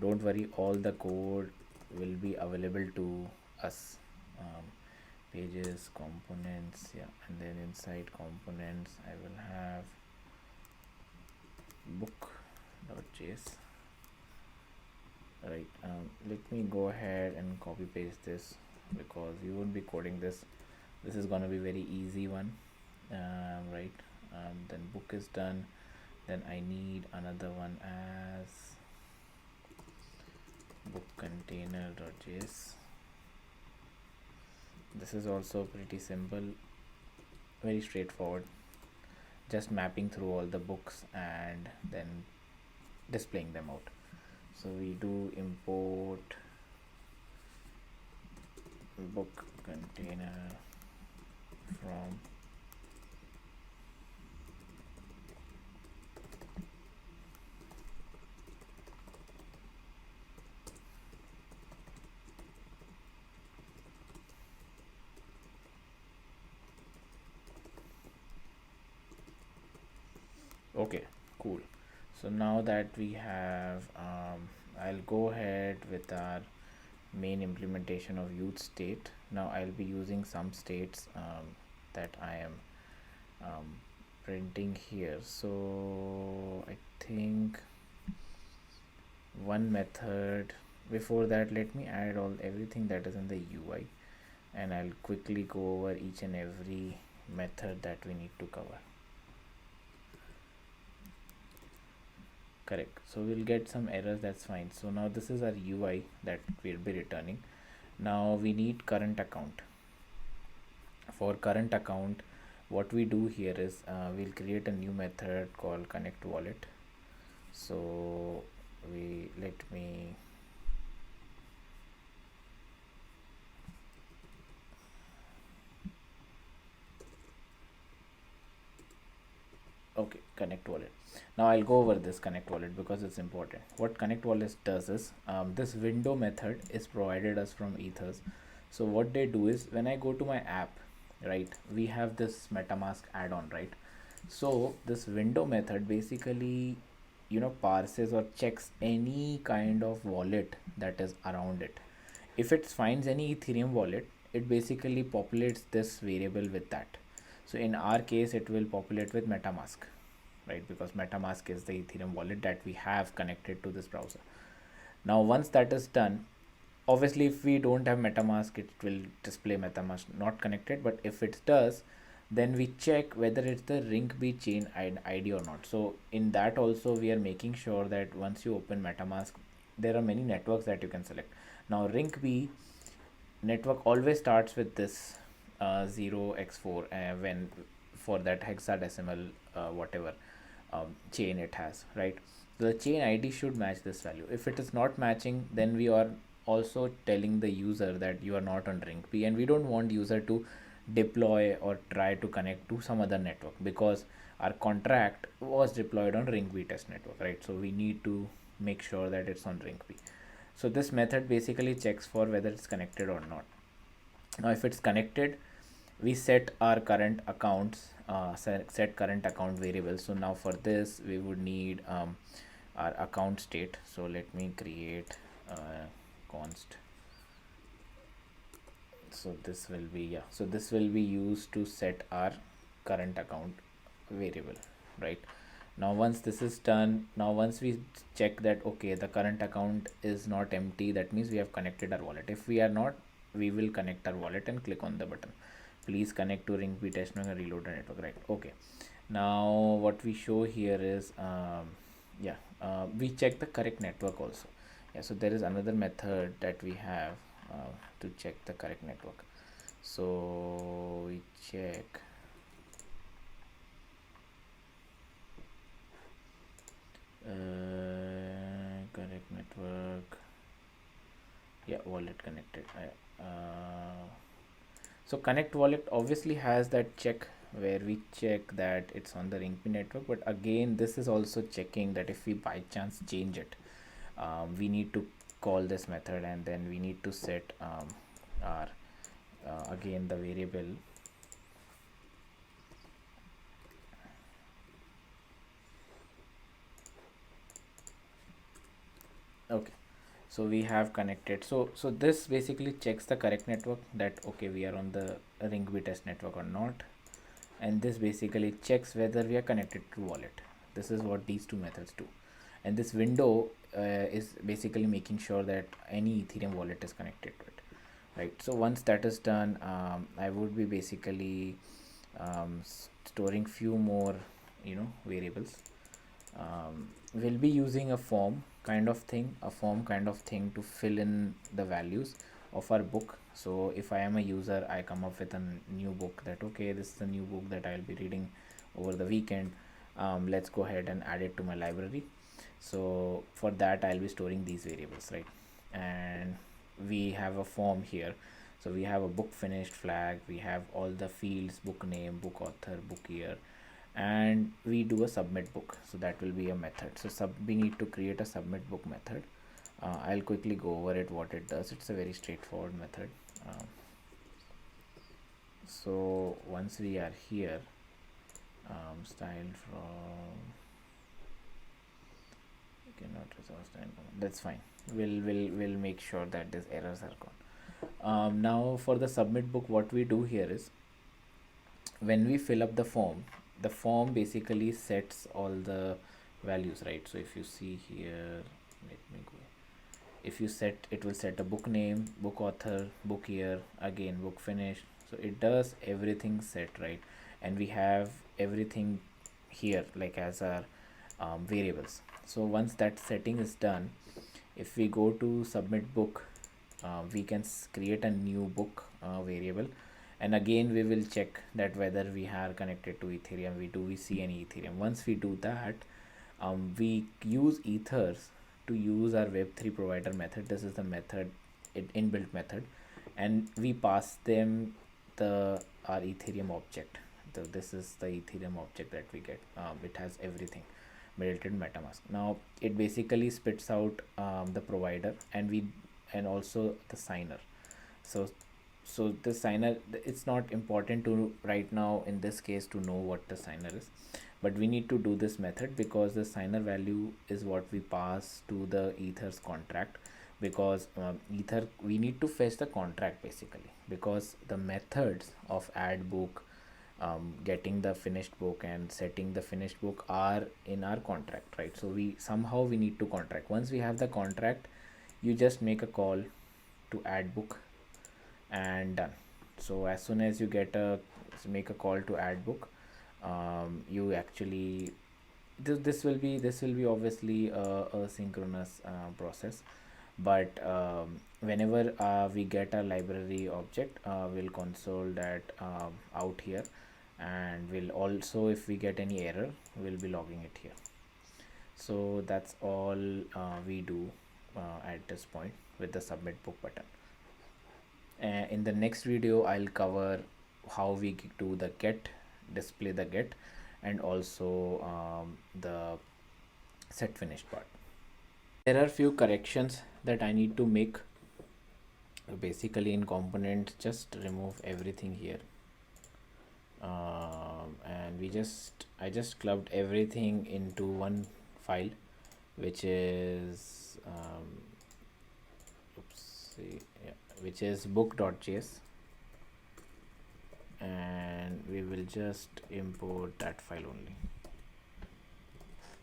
Don't worry, all the code will be available to us. um, Pages, components, yeah, and then inside components I will have book.js. Right, let me go ahead and copy paste this because you won't be coding this. This is gonna be very easy one. Right, then book is done. Then I need another one as book container.js. This is also pretty simple, very straightforward, just mapping through all the books and then displaying them out. So we do import book container from okay, cool. So now that we have I'll go ahead with our main implementation of use state. Now I'll be using some states that I am printing here. So I think one method. Before that, let me add everything that is in the UI, and I'll quickly go over each and every method that we need to cover. Correct, so we'll get some errors, that's fine. So now this is our UI that we'll be returning. Now we need current account. For current account, what we do here is we'll create a new method called connect wallet. So let me okay, connect wallet. Now I'll go over this connect wallet because it's important. What connect wallet does is this window method is provided us from ethers. So what they do is when I go to my app, right, we have this MetaMask add-on, right? So this window method basically parses or checks any kind of wallet that is around it. If it finds any Ethereum wallet, it basically populates this variable with that. So in our case it will populate with MetaMask, right, because MetaMask is the Ethereum wallet that we have connected to this browser. Now once that is done, obviously if we don't have MetaMask, it will display MetaMask not connected, but if it does, then we check whether it's the Ring-B chain ID or not. So in that also we are making sure that once you open MetaMask, there are many networks that you can select. Now Ring-B network always starts with this 0x4 when for that hexadecimal whatever chain it has, right? The chain ID should match this value. If it is not matching, then we are also telling the user that you are not on Ring-B, and we don't want user to deploy or try to connect to some other network because our contract was deployed on Ring-B test network, right? So we need to make sure that it's on Ring-B. So this method basically checks for whether it's connected or not. Now if it's connected, we set our current accounts, set current account variable. So now for this we would need our account state. So let me create const. So this will be, yeah, so this will be used to set our current account variable, right? Now once this is done, now once we check that okay, the current account is not empty, that means we have connected our wallet. If we are not, we will connect our wallet and click on the button, please connect to Ring-B test network and reload the network, right? Okay, now what we show here is we check the correct network also. Yeah, so there is another method that we have to check the correct network. So we check correct network, yeah, wallet connected. So connect wallet obviously has that check where we check that it's on the Ring-B network, but again this is also checking that if we by chance change it, we need to call this method, and then we need to set our again the variable. Okay, so we have connected. So this basically checks the correct network, that okay, we are on the ring B test network or not, and this basically checks whether we are connected to wallet. This is what these two methods do, and this window is basically making sure that any Ethereum wallet is connected to it, right? So once that is done, I would be basically storing few more variables. We'll be using a form kind of thing to fill in the values of our book. So if I am a user, I come up with a new book, that okay, this is the new book that I'll be reading over the weekend. Let's go ahead and add it to my library. So for that, I'll be storing these variables, right? And we have a form here. So we have a book finished flag, we have all the fields: book name, book author, book year, and we do a submit book. So that will be a method. So we need to create a submit book method. I'll quickly go over it, what it does. It's a very straightforward method. So once we are here, style from cannot resolve style, that's fine. We'll make sure that these errors are gone. Now for the submit book, what we do here is, when we fill up the form basically sets all the values, right? So if you see here, let me go. If you set, it will set a book name, book author, book year, again book finish. So it does everything set, right? And we have everything here like as our variables. So once that setting is done, if we go to submit book, we can create a new book variable, and again we will check that whether we are connected to Ethereum. We see any Ethereum. Once we do that, we use ethers to use our web3 provider method. This is the method, inbuilt method, and we pass them the our Ethereum object. So this is the Ethereum object that we get. It has everything built in MetaMask. Now it basically spits out the provider, and also the signer. So the signer, it's not important to right now in this case to know what the signer is, but we need to do this method because the signer value is what we pass to the ethers contract. Because ether, we need to fetch the contract basically, because the methods of add book, getting the finished book and setting the finished book are in our contract, right? So we need to contract. Once we have the contract, you just make a call to add book and done. So as soon as you make a call to add book, you actually, this will be obviously a synchronous process, but whenever we get a library object, we'll console that out here, and we'll also, if we get any error, we'll be logging it here. So that's all we do at this point with the submit book button. In the next video, I'll cover how we do the get, display the get, and also the set finished part. There are few corrections that I need to make. Basically in component, just remove everything here, and I just clubbed everything into one file, which is which is book.js, and we will just import that file only.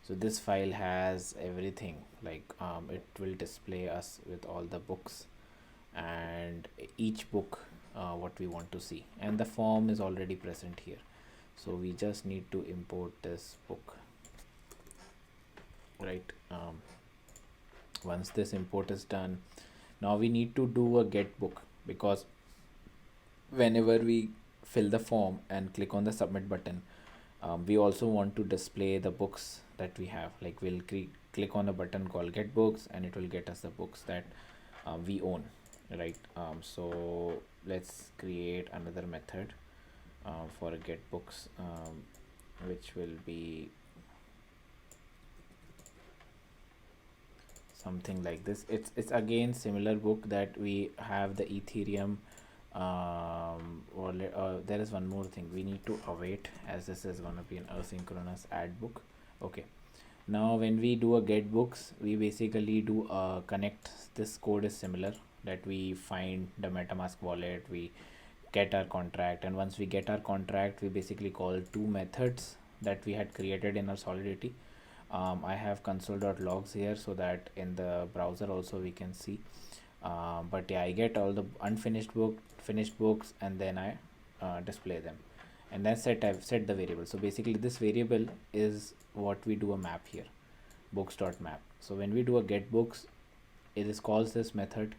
So this file has everything, like it will display us with all the books and each book what we want to see, and the form is already present here. So we just need to import this book, right? Once this import is done, now we need to do a get book, because whenever we fill the form and click on the submit button, we also want to display the books that we have. Like we'll click on a button called get books, and it will get us the books that we own, right? So let's create another method for a get books, which will be something like this. It's again similar book that we have the Ethereum wallet. There is one more thing we need to await, as this is going to be an asynchronous add book. Okay, now when we do a get books, we basically do a connect. This code is similar, that we find the MetaMask wallet, we get our contract, and once we get our contract, we basically call two methods that we had created in our Solidity. I have console.logs here so that in the browser also we can see. But yeah, I get all the unfinished book, finished books, and then I display them, and that's it. I've set the variable. So basically this variable is what we do a map here, books.map. So when we do a get books, it is calls this method.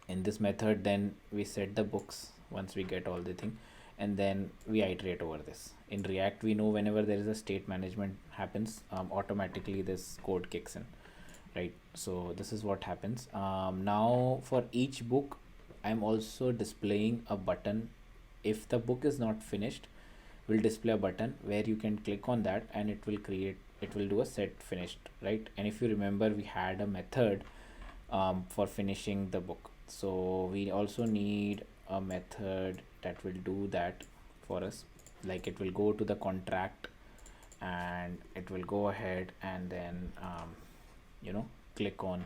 In this method, then we set the books once we get all the thing, and then we iterate over this. In React, we know whenever there is a state management happens, automatically this code kicks in, right? So this is what happens. Now for each book, I'm also displaying a button. If the book is not finished, we'll display a button where you can click on that, and it will do a set finished, right? And if you remember, we had a method for finishing the book, so we also need a method that will do that for us. Like, it will go to the contract, and it will go ahead and then click on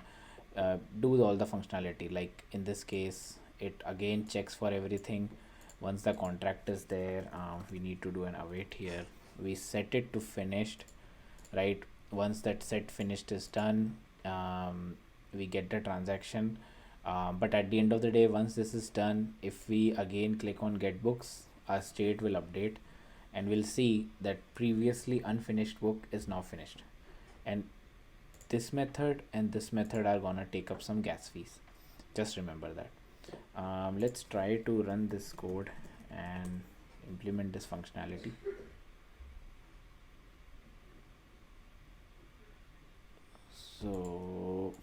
do all the functionality. Like in this case, it again checks for everything. Once the contract is there, we need to do an await here. We set it to finished, right? Once that set finished is done, we get the transaction. But at the end of the day, once this is done, if we again click on get books, our state will update, and we'll see that previously unfinished book is now finished. And this method and this method are gonna take up some gas fees. Just remember that. Let's try to run this code and implement this functionality. So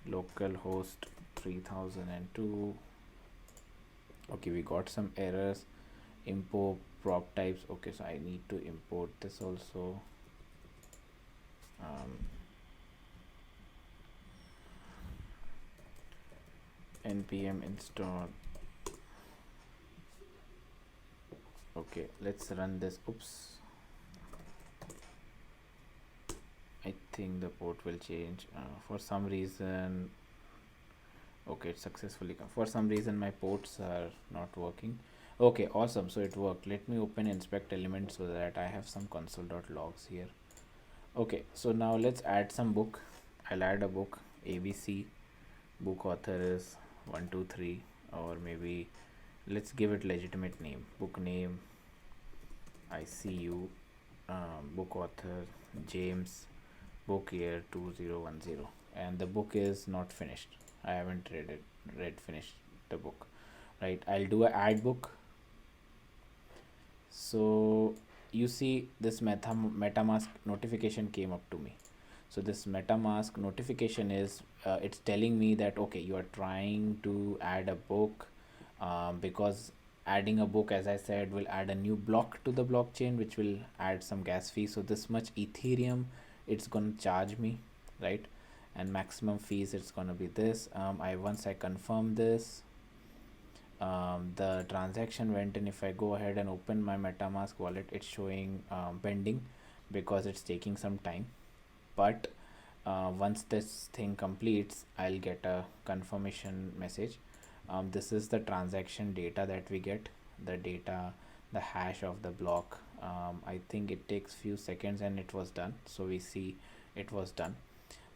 localhost 3002. Okay, we got some errors. Import prop types. Okay, so I need to import this also. Npm install. Okay, let's run this. Oops, I think the port will change for some reason. Okay, it's successfully come. For some reason my ports are not working. Okay, awesome, so it worked. Let me open inspect element so that I have some console.logs here. Okay, so now let's add some book. I'll add a book, ABC. Book author is 123, or maybe let's give it legitimate name. Book name ICU. Book author James. Book year 2010, and the book is not finished. I haven't read finished the book, right? I'll do a add book. So you see this MetaMask notification came up to me. So this MetaMask notification is it's telling me that okay, you are trying to add a book, because adding a book, as I said, will add a new block to the blockchain, which will add some gas fee. So this much Ethereum it's gonna charge me, right? And maximum fees, it's gonna be this. Once I confirm this, the transaction went in. If I go ahead and open my MetaMask wallet, it's showing pending because it's taking some time. But once this thing completes, I'll get a confirmation message. This is the transaction data that we get, the hash of the block. I think it takes few seconds, and it was done. So we see it was done.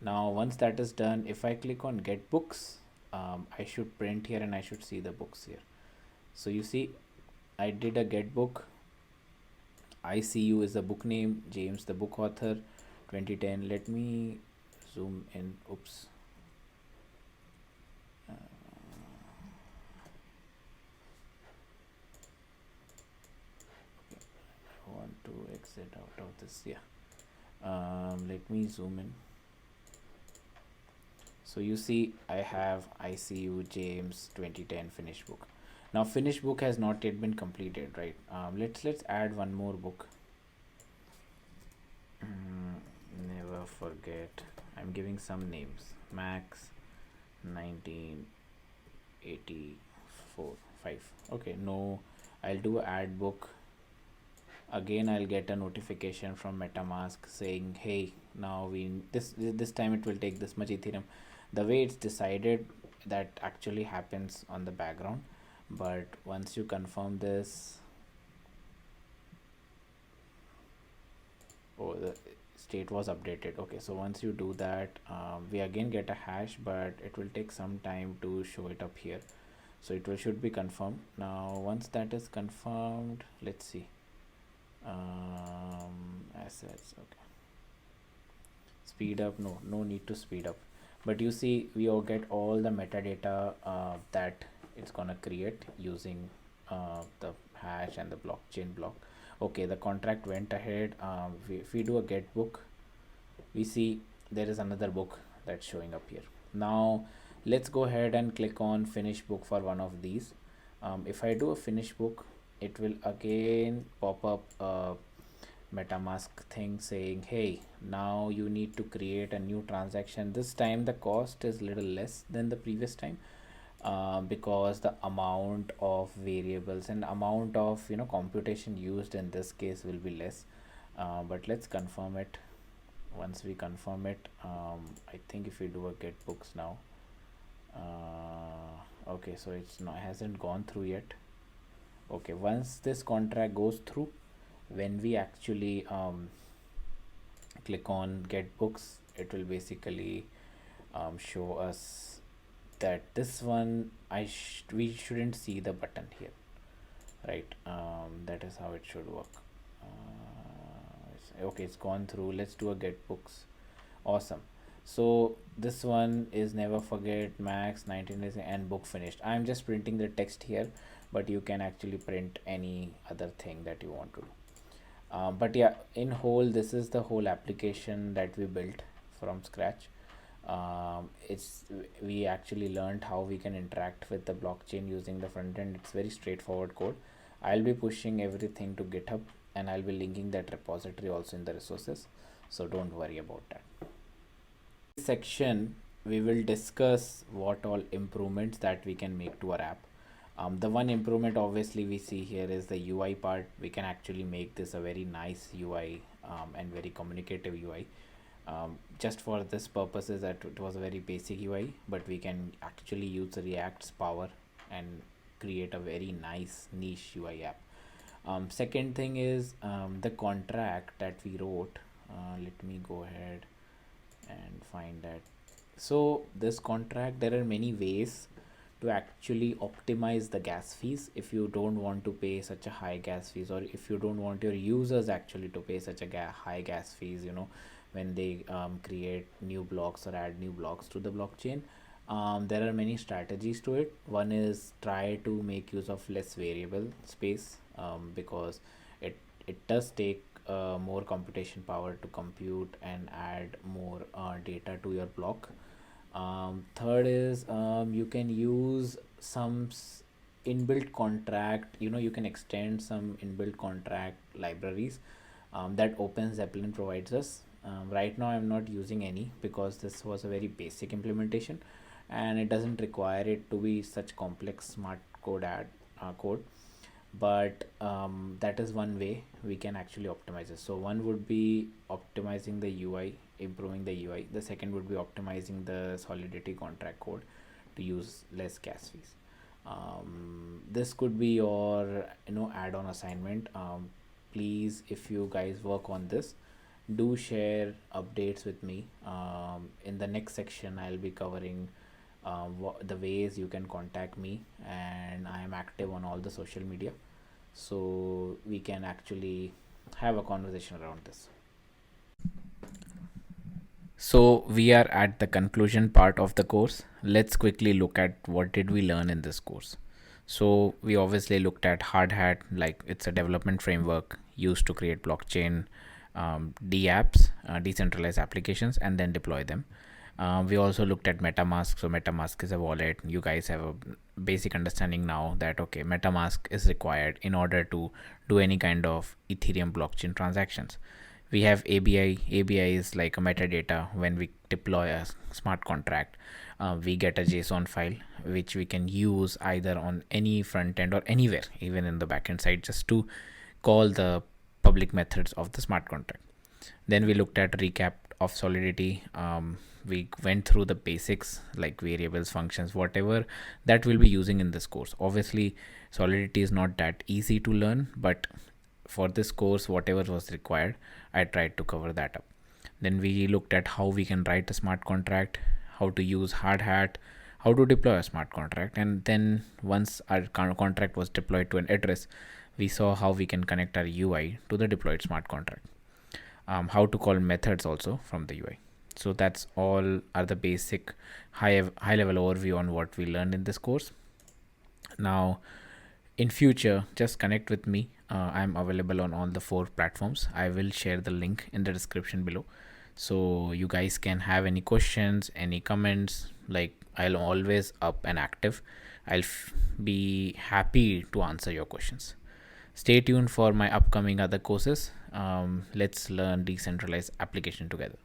Now once that is done, if I click on get books, I should print here, and I should see the books here. So you see I did a get book. ICU is the book name, James the book author, 2010. Let me zoom in. Oops. I want to exit out of this. Yeah. Let me zoom in. So you see I have ICU James 2010 finished book. Now finished book has not yet been completed, right? Let's add one more book. Never forget I'm giving some names. Max 1984 5. Okay, no, I'll do add book. Again, I'll get a notification from MetaMask saying, hey, now this time it will take this much Ethereum. The way it's decided, that actually happens on the background, but once you confirm this, oh, the state was updated. Okay, so once you do that, we again get a hash, but it will take some time to show it up here. So it should be confirmed. Now once that is confirmed, let's see. Assets, okay, speed up, no need to speed up, but you see we all get all the metadata that it's gonna create using the hash and the blockchain block. Okay, the contract went ahead. If we do a get book, we see there is another book that's showing up here. Now let's go ahead and click on finish book for one of these. If I do a finish book, it will again pop up a MetaMask thing saying, hey, now you need to create a new transaction. This time the cost is little less than the previous time, because the amount of variables and amount of computation used in this case will be less. But let's confirm it. Once we confirm it, I think if we do a get books now, okay, so it's not, hasn't gone through yet. Okay, once this contract goes through, when we actually click on get books, it will basically show us that this one we shouldn't see the button here, right? That is how it should work. Okay, it's gone through. Let's do a get books. Awesome. So this one is never forget max 19 days and book finished. I'm just printing the text here, but you can actually print any other thing that you want to do. But yeah, in whole, this is the whole application that we built from scratch. We actually learned how we can interact with the blockchain using the front end. It's very straightforward code. I'll be pushing everything to GitHub, and I'll be linking that repository also in the resources, so don't worry about that. This section we will discuss what all improvements that we can make to our app. The one improvement obviously we see here is the UI part. We can actually make this a very nice UI and very communicative UI. Just for this purpose is that it was a very basic UI, but we can actually use React's power and create a very nice niche UI app. Second thing is the contract that we wrote. Let me go ahead and find that. So this contract, there are many ways to actually optimize the gas fees. If you don't want to pay such a high gas fees, or if you don't want your users actually to pay such a high gas fees, when they create new blocks or add new blocks to the blockchain, there are many strategies to it. One is try to make use of less variable space, because it does take more computation power to compute and add more data to your block. Third is you can use some inbuilt contract. You can extend some inbuilt contract libraries that OpenZeppelin provides us. Right now I'm not using any, because this was a very basic implementation and it doesn't require it to be such complex smart code code. But that is one way we can actually optimize it. So one would be optimizing the UI, improving the UI. The second would be optimizing the Solidity contract code to use less gas fees. This could be your add-on assignment. Please, if you guys work on this, do share updates with me. In the next section I'll be covering the ways you can contact me, and I am active on all the social media, so we can actually have a conversation around this. So we are at the conclusion part of the course. Let's quickly look at what did we learn in this course. So we obviously looked at Hardhat, like it's a development framework used to create blockchain apps, decentralized applications, and then deploy them. We also looked at MetaMask. So MetaMask is a wallet. You guys have a basic understanding now that okay, MetaMask is required in order to do any kind of Ethereum blockchain transactions. We have ABI. ABI is like a metadata. When we deploy a smart contract, we get a JSON file which we can use either on any front end or anywhere, even in the backend side, just to call the public methods of the smart contract. Then we looked at recap of Solidity. We went through the basics like variables, functions, whatever that we'll be using in this course. Obviously, Solidity is not that easy to learn, but for this course, whatever was required, I tried to cover that up. Then we looked at how we can write a smart contract, how to use Hardhat, how to deploy a smart contract, and then once our contract was deployed to an address, we saw how we can connect our UI to the deployed smart contract. How to call methods also from the UI. So that's all are the basic high level overview on what we learned in this course. Now, in future, just connect with me. I'm available on all the 4 platforms. I will share the link in the description below, so you guys can have any questions, any comments. Like, I'll always up and active. I'll be happy to answer your questions. Stay tuned for my upcoming other courses. Let's learn decentralized application together.